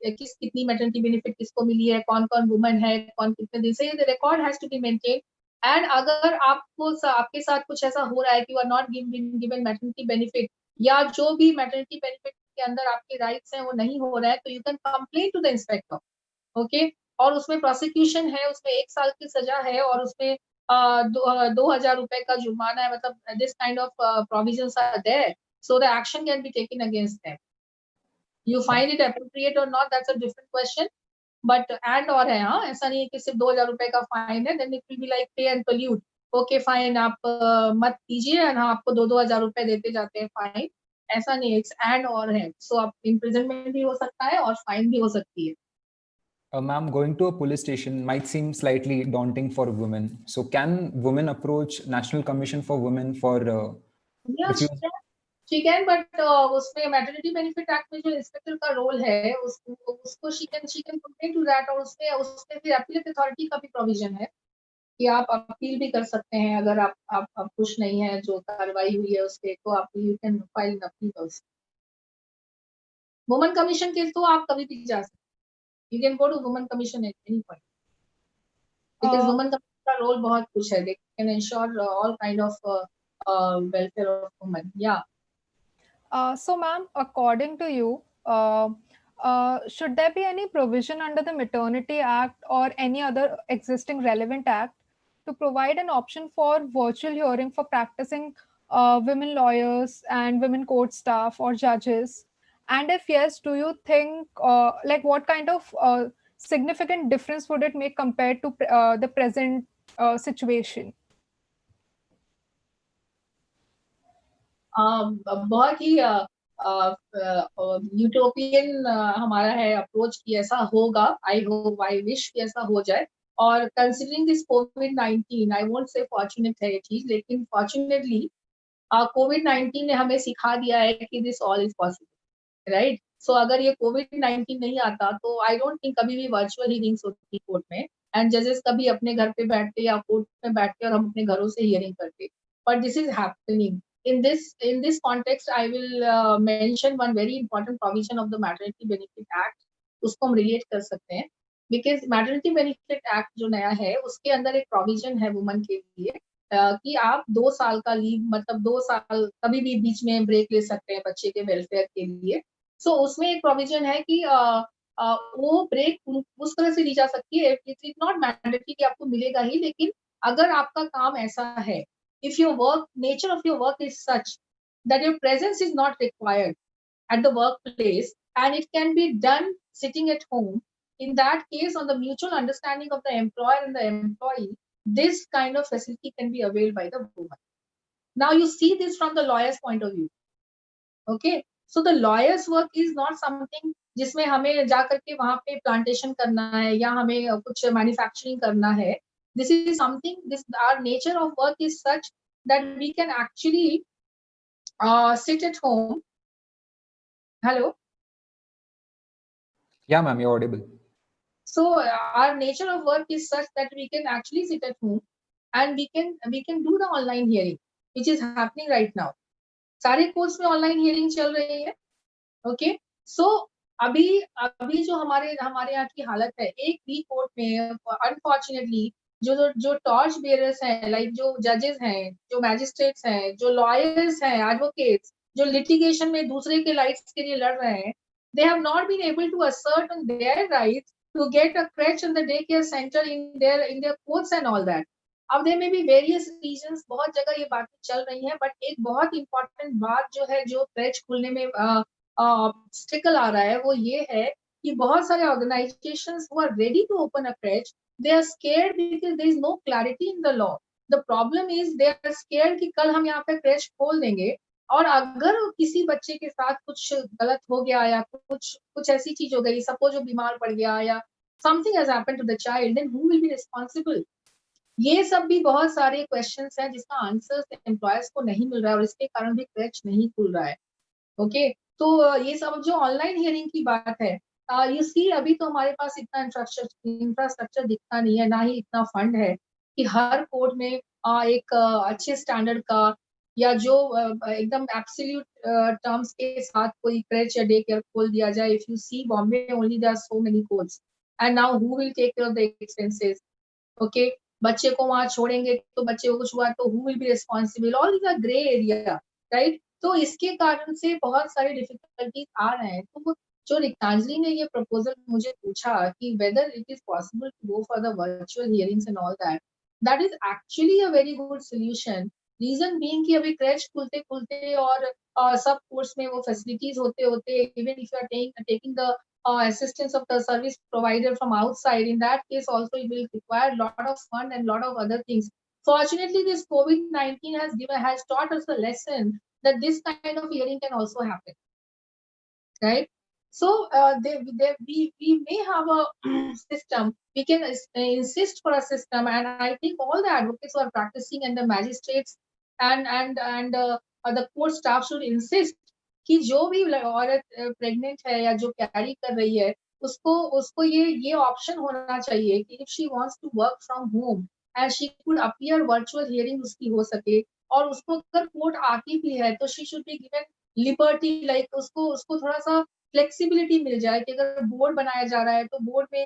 कितनी मैटरनिटी बेनिफिट किसको मिली है, कौन कौन वुमन है, कौन कितने दिन से, the record has to be maintained. And अगर आपके साथ कुछ ऐसा हो रहा है कि you are not given maternity benefit या जो भी मैटरनिटी बेनिफिट के अंदर आपके राइट्स हैं वो नहीं हो रहा है, तो you can complain to the inspector. Okay, और उसमें प्रोसिक्यूशन है, उसमें 1 साल की सजा है और उसमें 2,000 रुपए का जुर्माना है. मतलब this kind of provisions are there, so the action can be taken against them. You find it appropriate और not, that's a different question, but and और है, हाँ, ऐसा नहीं है कि सिर्फ 2,000 रुपए का फाइन है, then it will be like pay and pollute. Okay fine, आप मत कीजिए, हाँ आपको 2,000 रुपए देते जाते हैं फाइन, ऐसा नहीं है, इट्स एंड और है. सो आप इम्प्रिजनमेंट भी हो सकता है और फाइन भी हो सकती है. Ma'am, going to a police station might seem slightly daunting for women. So can women approach National Commission for Women for Yeah, she can, but उसमें मैटरनिटी बेनिफिट एक्ट में जो इंस्पेक्टर का रोल है उसको she can complain to that, और उसमें फिर appellate authority का भी प्रोविजन है कि आप अपील भी कर सकते हैं अगर आप खुश नहीं है जो कार्रवाई हुई है उसके, तो आप you can file an appeal also. Woman commission के तो आप कभी भी जा सकते हैं, you can go to woman commission at any point, because woman commission का रोल बहुत कुछ है, they can ensure all kind of welfare of woman. या So, ma'am, according to you, should there be any provision under the Maternity Act or any other existing relevant act to provide an option for virtual hearing for practicing women lawyers and women court staff or judges? And if yes, do you think, like, what kind of significant difference would it make compared to the present situation? बहुत ही utopian हमारा है approach कि ऐसा होगा। I hope, I wish कि ऐसा हो जाए। और considering this covid, I won't say fortunate है ये चीज, लेकिन फॉर्चुनेटली कोविड-19 ने हमें सिखा दिया है कि this all is possible, right? So अगर ये कोविड-19 नहीं आता तो आई डोंट थिंक कभी भी वर्चुअल हियरिंग्स होती कोर्ट में, एंड जजेस कभी अपने घर पे बैठते या कोर्ट में बैठते और हम अपने घरों से हियरिंग करते। But this is happening in this context. I will mention one very important provision of the Maternity Benefit Act, उसको हम रिलेट कर सकते हैं, बिकॉज मैटरनिटी बेनिफिट एक्ट जो नया है उसके अंदर एक प्रोविजन है वुमन के लिए कि आप 2 साल का लीव, मतलब 2 साल कभी भी बीच में ब्रेक ले सकते हैं बच्चे के वेलफेयर के लिए। सो उसमें एक प्रोविजन है कि वो ब्रेक उस तरह से ली जा सकती है, इट्स नॉट मैंडेटरी कि आपको मिलेगा ही, लेकिन अगर आपका काम ऐसा है, if your work nature of your work is such that your presence is not required at the workplace and it can be done sitting at home, in that case, on the mutual understanding of the employer and the employee, this kind of facility can be availed by the woman. Now you see this from the lawyer's point of view. Okay, so the lawyer's work is not something जिसमें हमें जा करके वहां पे plantation करना है या हमें कुछ मैन्युफैक्चरिंग करना है। This is something, this our nature of work is such that we can actually sit at home. Hello. Yeah, ma'am, you're audible. So our nature of work is such that we can actually sit at home and we can do the online hearing, which is happening right now. सारे course में online hearing चल रही है। Okay, सो अभी अभी जो हमारे हमारे यहाँ की हालत है, एक भी कोर्ट में अनफॉर्चुनेटली जो टॉर्च बेयरर्स हैं, लाइक जो जजेस हैं, जो मैजिस्ट्रेट्स हैं, जो लॉयर्स हैं, एडवोकेट्स, जो लिटिगेशन में दूसरे के राइट्स के लिए लड़ रहे हैं, they have not been able to assert on their rights to get a crèche in the daycare center in their courts and all that. अब there may be various reasons, बहुत जगह ये बातें चल रही हैं, बट एक बहुत इंपॉर्टेंट बात जो है, जो क्रेच खुलने में ऑब्स्टिकल आ रहा है, वो ये है कि बहुत सारे organisations who are ready to open a crèche, they are scared because there is no clarity in the law. The problem is they are scared कि कल हम यहाँ पे crèche खोल देंगे और अगर किसी बच्चे के साथ कुछ गलत हो गया या कुछ ऐसी चीज हो गई, सपोज वो बीमार पड़ गया या something has happened to the child, then who will be responsible? ये सब भी बहुत सारे क्वेश्चंस हैं जिसका आंसर एम्प्लॉयर्स को नहीं मिल रहा है और इसके कारण भी क्रेच नहीं खुल रहा है। ओके, तो ये सब जो ऑनलाइन हियरिंग की बात है, यू सी अभी तो हमारे पास इतना इंफ्रास्ट्रक्चर दिखता नहीं है, ना ही इतना फंड है कि हर कोर्ट में एक अच्छे स्टैंडर्ड का या जो एकदम एब्सोल्यूट टर्म्स के साथ कोई क्रेच या डे केयर खोल दिया जाए। If you see Bombay only there are so many courts and now who will take care of the expenses? Okay, बच्चे को वहां छोड़ेंगे तो बच्चे को कुछ हुआ तो who will be responsible? All is a grey area, right? तो इसके कारण से बहुत सारे डिफिकल्टीज आ रहे हैं। तो जो रिक्तांजलि ने ये प्रपोजल मुझे पूछा कि whether it is possible to go for the virtual hearings and all that is actually a very good solution. Reason being कि अभी क्रेच खुलते खुलते और सब कोर्स में वो फैसिलिटीज होते होते, even if you are taking the assistance of the service provider from outside, in that case also it will require a lot of fund and lot of other things. Fortunately, this COVID-19 has taught us a lesson that this kind of hearing can also happen, right? So we may have a system, we can insist for a system, and I think all the advocates who are practicing and the magistrates and the court staff should insist कि जो भी औरत pregnant है या जो carry कर रही है उसको ये ऑप्शन होना चाहिए कि if she wants to work from home and she could appear virtual hearing उसकी हो सके, और उसको अगर कोर्ट आती भी है तो she should be given liberty, like उसको उसको थोड़ा सा फ्लेक्सिबिलिटी मिल जाए कि अगर बोर्ड बनाया जा रहा है तो बोर्ड में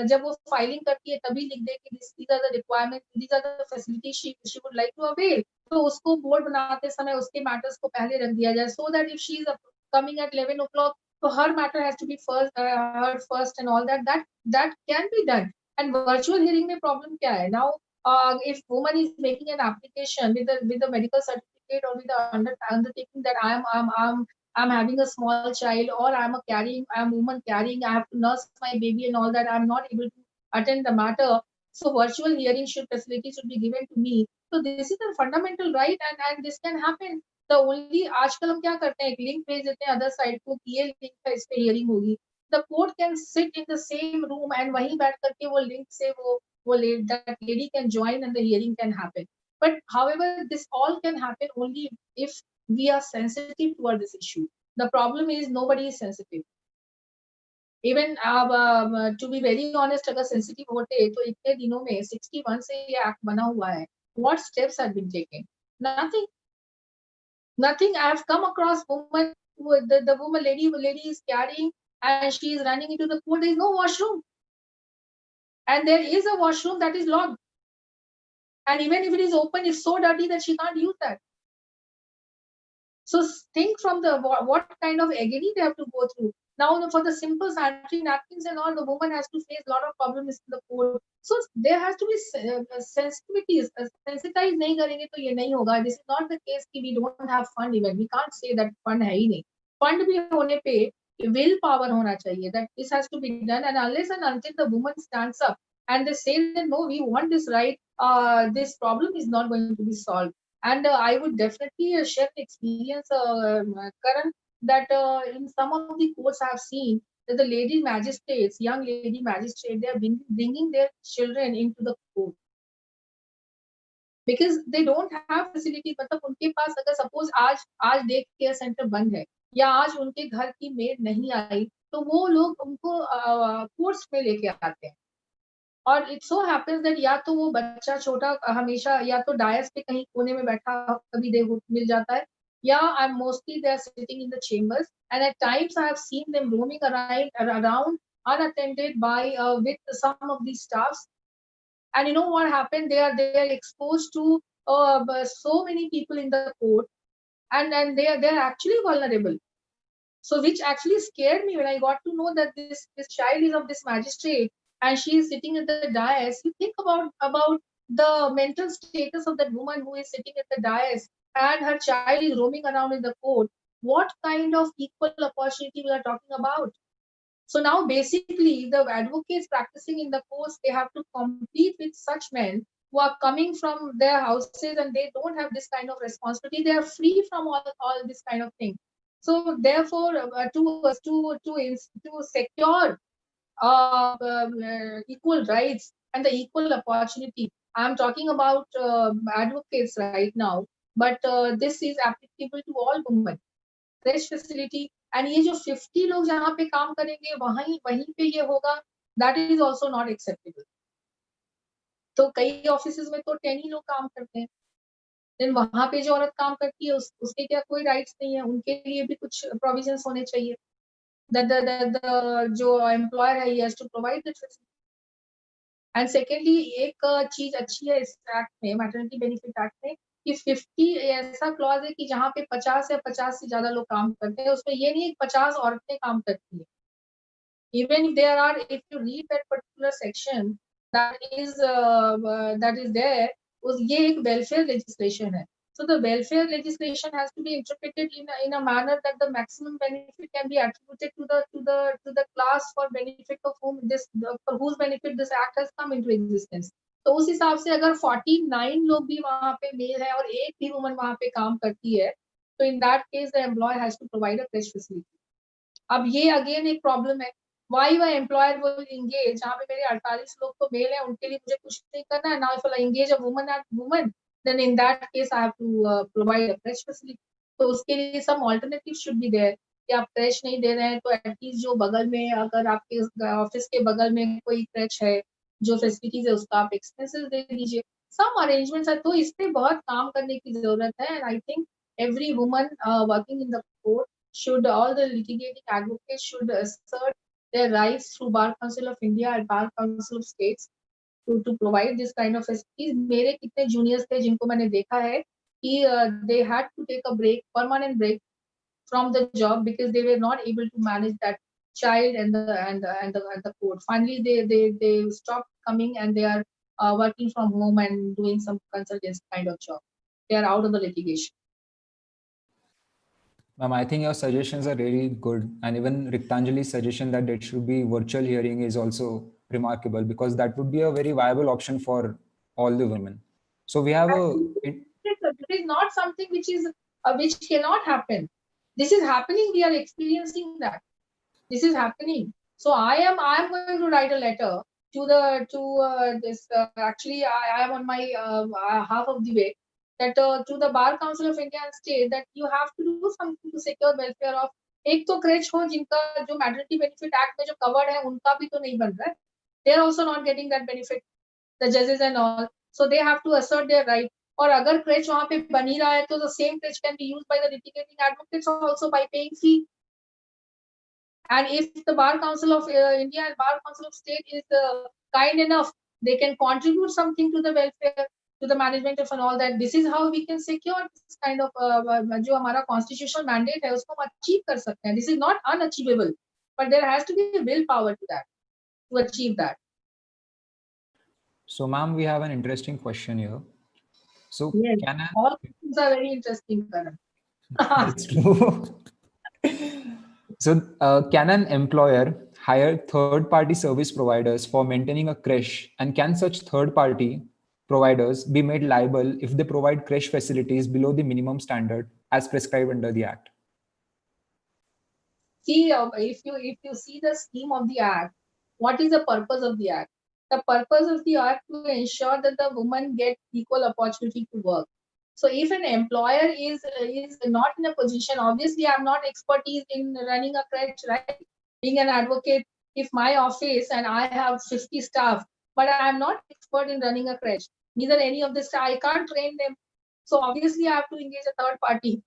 जब वो फाइलिंग करती है तभी लिख दे कि these are the requirements, these are the facilities she would like to avail, तो उसको बोर्ड बनाते समय उसके मैटर्स को पहले रख दिया जाए, so that if she is coming at 11 o'clock, so her matter has to be heard first and all that can be done. And virtual hearing में problem क्या है now? If woman is making an application with the medical certificate or with the undertaking that I'm having a small child, or I'm a woman carrying, I have to nurse my baby and all that, I'm not able to attend the matter, so virtual hearing facility should be given to me. So this is a fundamental right, and this can happen. The only आजकल हम क्या करते हैं, एक link भेज देते हैं other side को कि ये लिंक है, इस पे हियरिंग होगी. The court can sit in the same room and वहीं बैठ करके वो लिंक से वो that lady can join and the hearing can happen. But however, this all can happen only if we are sensitive toward this issue. The problem is nobody is sensitive. Even to be very honest, अगर sensitive होते तो इतने दिनों में 61 से ये act बना हुआ है. What steps have been taken? Nothing. Nothing. I have come across woman, the woman lady is carrying and she is running into the pool. There is no washroom, and there is a washroom that is locked. And even if it is open, it's so dirty that she can't use that. So think from the what kind of agony they have to go through. Now, for the simple sanitary napkins and all, the woman has to face a lot of problems in the court. So there has to be sensitivities. Sensitize नहीं करेंगे तो ये नहीं होगा. This is not the case कि we don't have fund even. We can't say that fund है ही नहीं. Fund भी होने पे will power होना चाहिए. That this has to be done, and unless and until the woman stands up and they say that no, we want this right, this problem is not going to be solved. And I would definitely share the experience, Karan, that in some of the courts I have seen that the lady magistrates, young lady magistrate, they are bringing their children into the court because they don't have facility. मतलब उनके पास अगर suppose आज day care centre बंद है या आज उनके घर की मेड नहीं आई तो वो लोग उनको कोर्ट्स में लेके आते हैं. और इट सो हैपेंस दैट या तो वो बच्चा छोटा हमेशा या तो डायस पे कहीं कोने में बैठा कभी देखो मिल जाता है, या I am mostly they are sitting in the chambers and at times I have seen them roaming around unattended by with some of these staffs. And you know what happened, they are exposed to so many people in the court, and they are actually vulnerable. So which actually scared me when I got to know that this child is of this magistrate and she is sitting at the dais. You think about the mental status of that woman who is sitting at the dais and her child is roaming around in the court. What kind of equal opportunity we are talking about? So now basically the advocates practicing in the courts, they have to compete with such men who are coming from their houses and they don't have this kind of responsibility. They are free from all this kind of thing. So therefore, to secure equal rights and the equal opportunity, I'm talking about advocates right now, but this is applicable to all women. Fresh facility, and ये जो 50 लोग जहाँ पे काम करेंगे वहीं पे ये होगा, that is also not acceptable. तो कई ऑफिसेज में तो 10 ही लोग काम करते हैं, देन वहां पे जो औरत काम करती है उसके क्या कोई राइट्स नहीं है, उनके लिए भी कुछ प्रोविजंस होने चाहिए. जो एम्प्लॉयर है, he has to provide the facility. And secondly एक चीज अच्छी है इस एक्ट में, मैटरनिटी बेनिफिट एक्ट में, कि 50 ऐसा क्लॉज है कि जहाँ पे 50 या 50 से ज्यादा लोग काम करते हैं, उसमें ये नहीं 50 औरतें काम करती है. Even if there are, if you read that particular section that is there, ये एक welfare legislation है. So the welfare legislation has to be interpreted in a manner that the maximum benefit can be attributed to the class for benefit of whom for whose benefit this act has come into existence. तो उस हिसाब से अगर 49 लोग भी वहाँ पे mail है और एक भी वुमन वहाँ पे काम करती है, तो in that case the employer has to provide a fresh facility. अब ये अगेन एक प्रॉब्लम है. Why my employer will engage? जहाँ पे मेरे 48 लोग तो मेल है, उनके लिए मुझे कुछ नहीं करना है. Now if I engage a woman, then in that case I have to provide a crèche facility. तो उसके लिए some alternative should be there. कि आप crèche नहीं दे रहे हैं तो एटलीस्ट जो बगल में अगर आपके ऑफिस के बगल में कोई crèche है जो फैसिलिटीज है उसका आप एक्सपेंसेस दे दीजिए. सम अरेंजमेंट्स है तो इस पे बहुत काम करने की जरूरत है. And I think every woman working in the court should, all the litigating advocates should assert their rights through Bar Council of India and Bar Council of States to provide this kind of facilities. मेरे कितने juniors थे जिनको मैंने देखा है कि they had to take a break, permanent break from the job because they were not able to manage that child and the court. Finally, they stopped coming and they are working from home and doing some consultancy kind of job. They are out of the litigation. Ma'am, I think your suggestions are really good. And even Riktanjali's suggestion that there should be virtual hearing is also remarkable because that would be a very viable option for all the women. So we have It is not something which cannot happen. This is happening. We are experiencing that. This is happening. So I am going to write a letter to this. Actually, I am on my half of the way. That to the Bar Council of India and State that you have to do something to secure welfare of. एक तो creche हो जिनका जो maternity benefit act में जो covered है उनका भी तो नहीं बन रहा है. They are also not getting that benefit. The judges and all. So they have to assert their right. और अगर क्रेच वहां पे बन ही रहा है तो the same crèche can be used by the litigating advocates also by paying fee. And if the Bar Council of India and Bar Council of State is kind enough, they can contribute something to the welfare, to the management of and all that. This is how we can secure this kind of जो हमारा constitutional mandate है उसको हम achieve कर सकते हैं. This is not unachievable, but there has to be willpower to that, to achieve that. So, ma'am, we have an interesting question here. So, yes, all things are very interesting, Karan. That's true. So, can an employer hire third-party service providers for maintaining a creche, and can such third-party providers be made liable if they provide creche facilities below the minimum standard as prescribed under the Act? See, if you see the scheme of the Act, what is the purpose of the Act? The purpose of the Act to ensure that the woman gets equal opportunity to work. So if an employer is not in a position, obviously I'm not expertise in running a crèche, right? Being an advocate, if my office and I have 50 staff, but I'm not expert in running a crèche, neither any of the staff, I can't train them. So obviously I have to engage a third party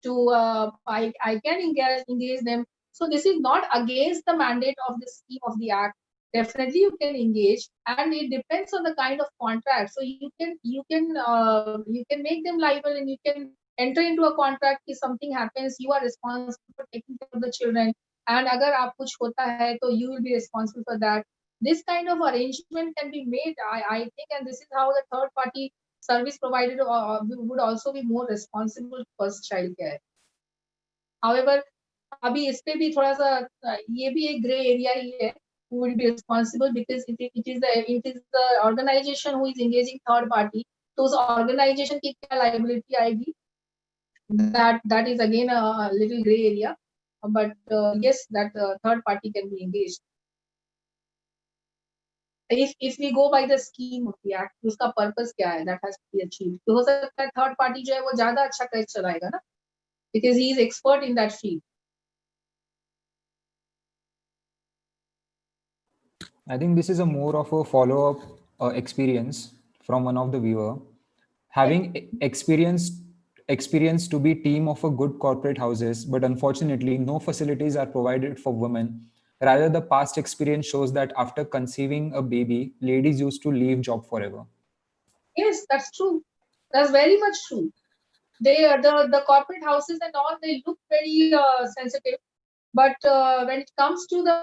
to, I can engage them. So this is not against the mandate of the scheme of the Act. Definitely you can engage, and it depends on the kind of contract. So you can make them liable, and you can enter into a contract. If something happens, you are responsible for taking care of the children, and agar aap kuch hota hai, so you will be responsible for that. This kind of arrangement can be made, I think, and this is how the third party service provider would also be more responsible for child care. However, अभी इस पे भी थोड़ा सा ये भी एक grey area ही है. Who will be responsible because it is the organization who is engaging third party. तो उस organization की क्या liability आएगी? That is again a little gray area, but yes, that third party can be engaged. If we go by the scheme of the Act, उसका purpose क्या है? That has to be achieved. तो हो सकता है third party जो है वो ज़्यादा अच्छा case चलाएगा ना, because he is expert in that field. I think this is a more of a follow-up experience from one of the viewer. Having experience to be team of a good corporate houses, but unfortunately no facilities are provided for women. Rather, the past experience shows that after conceiving a baby, ladies used to leave job forever. Yes, that's true. That's very much true. The corporate houses and all, they look very sensitive. But when it comes to the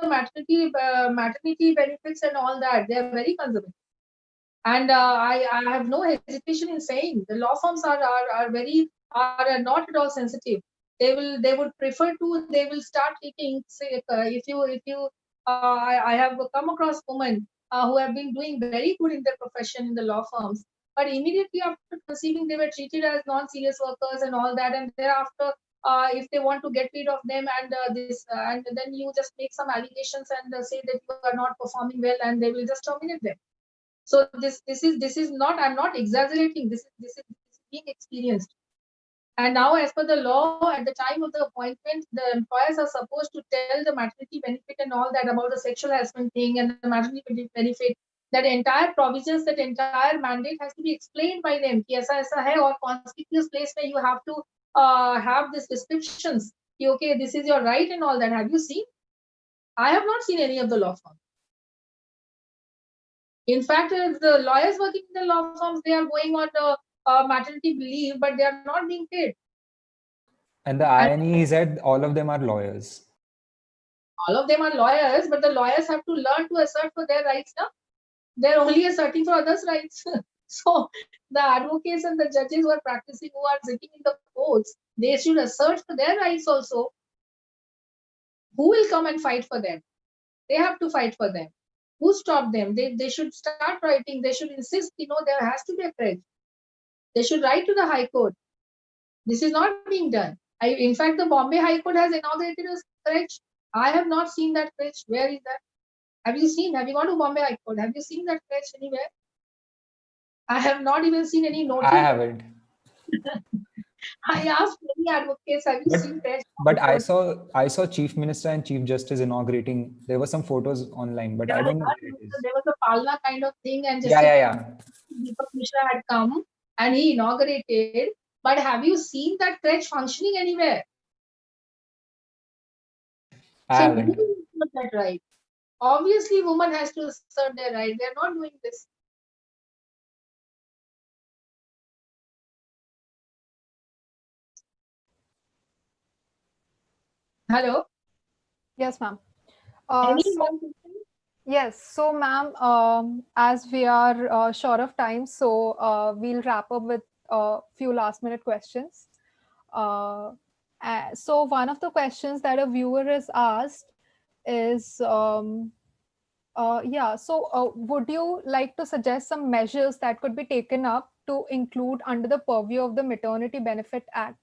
maternity benefits and all that, they are very conservative. And I have no hesitation in saying the law firms are not at all sensitive. They would prefer to, they will start taking, say, I have come across women who have been doing very good in their profession in the law firms, but immediately after conceiving, they were treated as non-serious workers and all that, and thereafter, if they want to get rid of them and and then you just make some allegations and say that you are not performing well, and they will just terminate them. So this is not, I'm not exaggerating. This is being experienced. And now, as per the law, at the time of the appointment, the employers are supposed to tell the maternity benefit and all that about the sexual harassment thing and the maternity benefit. That entire provisions, that entire mandate has to be explained by them. कि ऐसा ऐसा है और conspicuous place where you have to have these descriptions. कि okay, this is your right and all that. Have you seen? I have not seen any of the law firms. In fact, the lawyers working in the law firms, they are going on maternity leave, but they are not being paid. And the irony is that all of them are lawyers. All of them are lawyers, but the lawyers have to learn to assert for their rights now. They're only asserting for others' rights. So the advocates and the judges who are practicing, who are sitting in the courts, they should assert for their rights also. Who will come and fight for them? They have to fight for them. Who stopped them? They should start writing. They should insist, there has to be a crèche. They should write to the High Court. This is not being done. In fact, the Bombay High Court has inaugurated a crèche. I have not seen that crèche. Where is that? Have you seen? Have you gone to Bombay High Court? Have you seen that crèche anywhere? I have not even seen any notice. I haven't. I asked many advocates, have you seen crèche? But I saw Chief Minister and Chief Justice inaugurating. There were some photos online, but I don't know where it is. There was a Palna kind of thing, and Deepak Mishra had come and he inaugurated. But have you seen that crèche functioning anywhere? I haven't. Who will assert that right? Obviously, women has to assert their right. They're not doing this. Hello? Yes, ma'am. Yes, so ma'am, as we are short of time, so we'll wrap up with a few last minute questions. So one of the questions that a viewer has asked is, would you like to suggest some measures that could be taken up to include under the purview of the Maternity Benefit Act?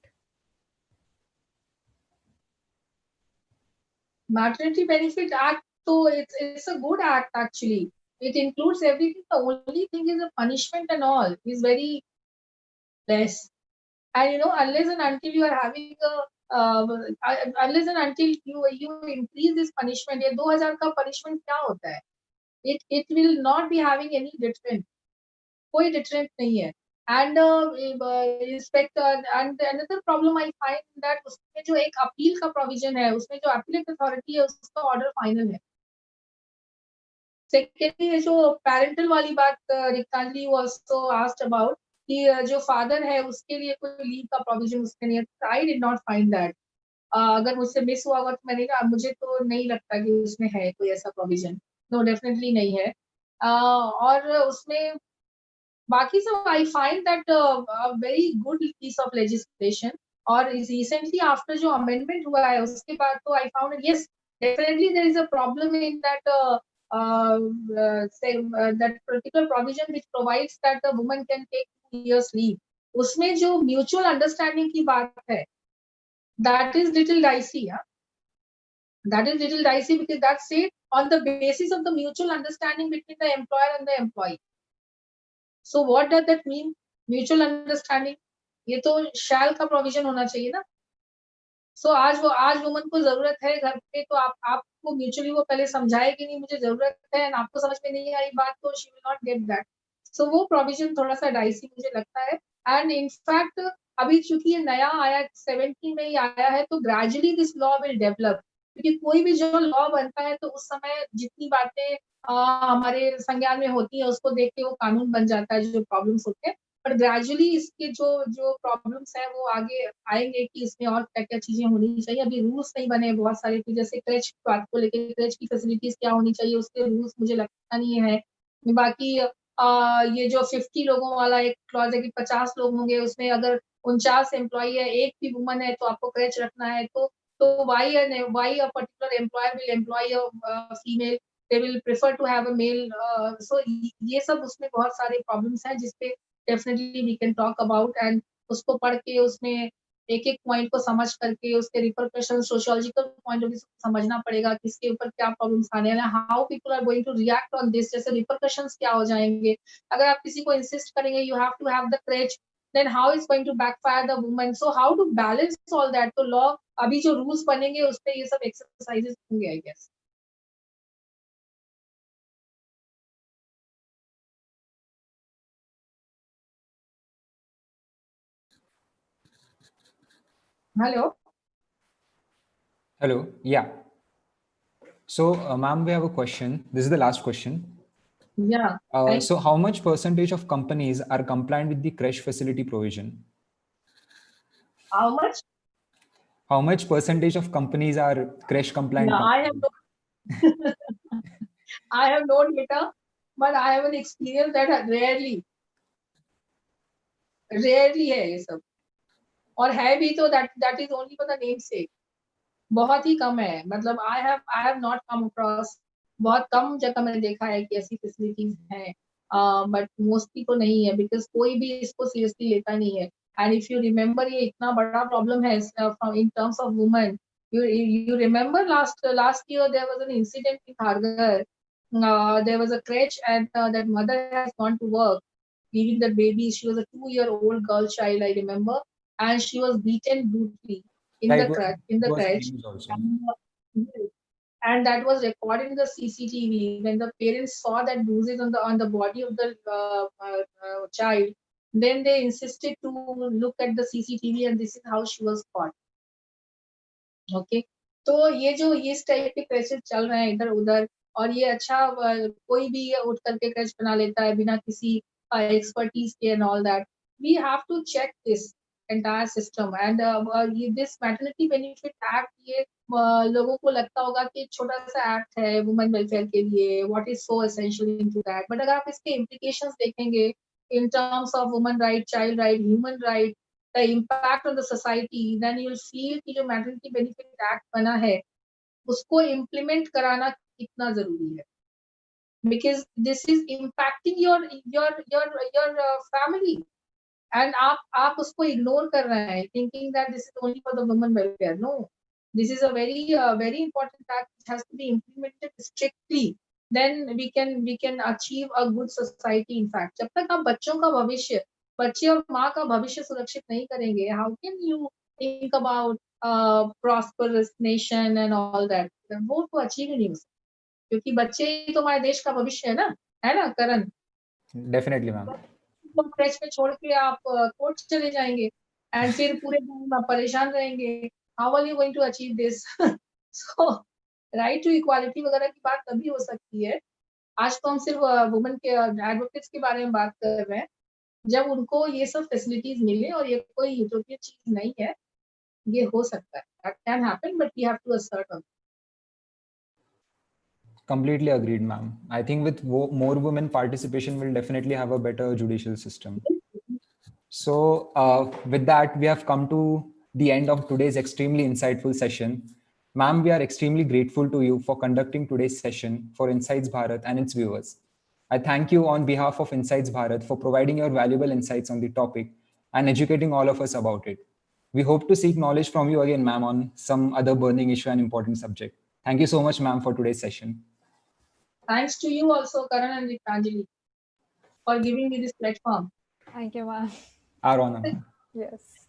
Maternity Benefit Act, so it's a good act actually. It includes everything. The only thing is the punishment and all is very less. And unless and until you are having unless and until you increase this punishment, ये 2000 का punishment क्या होता है? It will not be having any deterrent. कोई deterrent नहीं है. And inspector, and another problem I find that उसमें जो एक appeal का provision है, उसमें जो appellate authority है, उसका order final है. Secondly, जो parental वाली बात Rikanji also asked about, कि जो father है उसके लिए कोई leave का provision उसमें नहीं है. I did not find that. अगर मुझसे मिस हुआ तो मैंने कहा, मुझे तो नहीं लगता कि उसमें है कोई ऐसा provision. No, definitely नहीं है. और उसमें बाकी सब I find that a very good piece of legislation. और recently after जो amendment हुआ है उसके बाद तो I found it, yes, definitely there is a problem in that that particular provision which provides that the woman can take 2 years leave. उसमें जो mutual understanding की बात है, that is little dicey. That is little dicey because that's it on the basis of the mutual understanding between the employer and the employee. So what does that mean? Mutual understanding. ये तो shall का provision होना चाहिए ना. So आज woman को जरूरत है घर पे, तो आपको mutually वो पहले समझाए कि नहीं मुझे जरूरत है, and आपको समझ में नहीं आई बात तो she will not get that. So वो provision थोड़ा सा dicey मुझे लगता है. And in fact अभी चूंकि ये नया आया 17 में ही आया है, तो gradually this law will develop. क्योंकि कोई भी जो law बनता है तो उस समय जितनी बातें हमारे संज्ञान में होती है उसको देख के वो कानून बन जाता है, जो प्रॉब्लम्स होते हैं. पर ग्रेजुअली इसके जो प्रॉब्लम्स है वो आगे आएंगे कि इसमें और क्या क्या चीजें होनी चाहिए. अभी रूल्स नहीं बने बहुत सारे, जैसे क्रेच की बात को लेकर, क्रेच की फैसिलिटीज क्या होनी चाहिए उसके रूल्स मुझे लगता नहीं है. बाकी ये जो 50 लोगों वाला एक क्लॉज है कि 50 लोग होंगे, उसमें अगर 49 एम्प्लॉई है, एक भी वुमन है तो आपको क्रेच रखना है, तो why a particular employer will employ a female, they will prefer to have a male. So ये सब उसमें बहुत सारे problems हैं जिसपे definitely we can talk about, and उसको पढ़ के उसमें एक एक पॉइंट को समझ करके उसके repercussion sociological point of view समझना पड़ेगा किसके ऊपर क्या प्रॉब्लम्स आने हैं, how people are going to react on this, जैसे रिपरकशंस क्या हो जाएंगे अगर आप किसी को इंसिस्ट करेंगे you have to have the courage, then how is going to backfire the woman, so how to balance all that, तो law अभी जो rules बनेंगे उस पे ये सब exercises होंगे I guess. Hello. Hello. Yeah. So, ma'am, we have a question. This is the last question. Yeah. So, how much percentage of companies are compliant with the crash facility provision? How much? How much percentage of companies are crash compliant? Yeah, I have no data, but I have an experience that rarely है ये सब, और है भी तो that is only for the namesake. बहुत ही कम है, मतलब I have not come across, बहुत कम जगह मैंने देखा है कि ऐसी फैसिलिटीज हैं, बट मोस्टली तो नहीं है बिकॉज कोई भी इसको सीरियसली लेता नहीं है. एंड इफ यू रिमेम्बर ये इतना बड़ा प्रॉब्लम है in terms of women. You remember last year there was an incident in Kharghar. There was a crèche and that mother has gone to work leaving the baby. She was a 2-year-old girl child, I remember, and she was beaten brutally in the crèche. And that was recorded in the CCTV. When the parents saw that bruises on the body of the child, then they insisted to look at the CCTV, and this is how she was caught. Okay, तो ये जो इस type के crashes चल रहे हैं इधर उधर, और ये अच्छा कोई भी उठ करके क्रैश बना लेता है बिना किसी एक्सपर्टीज के and all that. We have to check this entire system and ये दिस मैटरनिटी बेनिफिट एक्ट, ये लोगों को लगता होगा कि छोटा सा एक्ट है वुमेन वेलफेयर के लिए, what is so essential into that, but अगर आप इसके इम्प्लीकेशंस देखेंगे in terms of women right, child right, human right, the impact on the society, then you will feel कि जो maternity benefit act बना है उसको implement कराना कितना जरूरी है, because this is impacting your family, and आप उसको ignore कर रहे हैं thinking that this is only for the women welfare. No, this is a very important act which has to be implemented strictly, then we can achieve a good society. In fact, जब तक आप बच्चों का भविष्य, बच्चे और माँ का भविष्य सुरक्षित नहीं करेंगे, how can you think about prosperous nation and all that, वो तो अचीव ही नहीं हो सकता, क्योंकि बच्चे ही तो हमारे देश का भविष्य है ना करण? Definitely, ma'am. तो क्रेच में छोड़ के आप कोर्ट चले जाएंगे एंड फिर पूरे दिन आप परेशान रहेंगे. How are you going to achieve this? So right to equality वगैरह की बात तभी हो सकती है. आज तो हम सिर्फ वुमेन के एडवोकेट्स के बारे में बात कर रहे हैं, जब उनको ये सब फैसिलिटीज मिले, और ये कोई यूटोपियन चीज नहीं है, ये हो सकता है, that can happen, but we have to assert on. Completely agreed, ma'am. I think with more women participation, we'll definitely have a better judicial system. So, with that, we have come to the end of today's extremely insightful session. Ma'am, we are extremely grateful to you for conducting today's session for Insights Bharat and its viewers. I thank you on behalf of Insights Bharat for providing your valuable insights on the topic and educating all of us about it. We hope to seek knowledge from you again, ma'am, on some other burning issue and important subject. Thank you so much, ma'am, for today's session. Thanks to you also, Karan and Ritanjali, for giving me this platform. Thank you, ma'am. Our honor. Yes.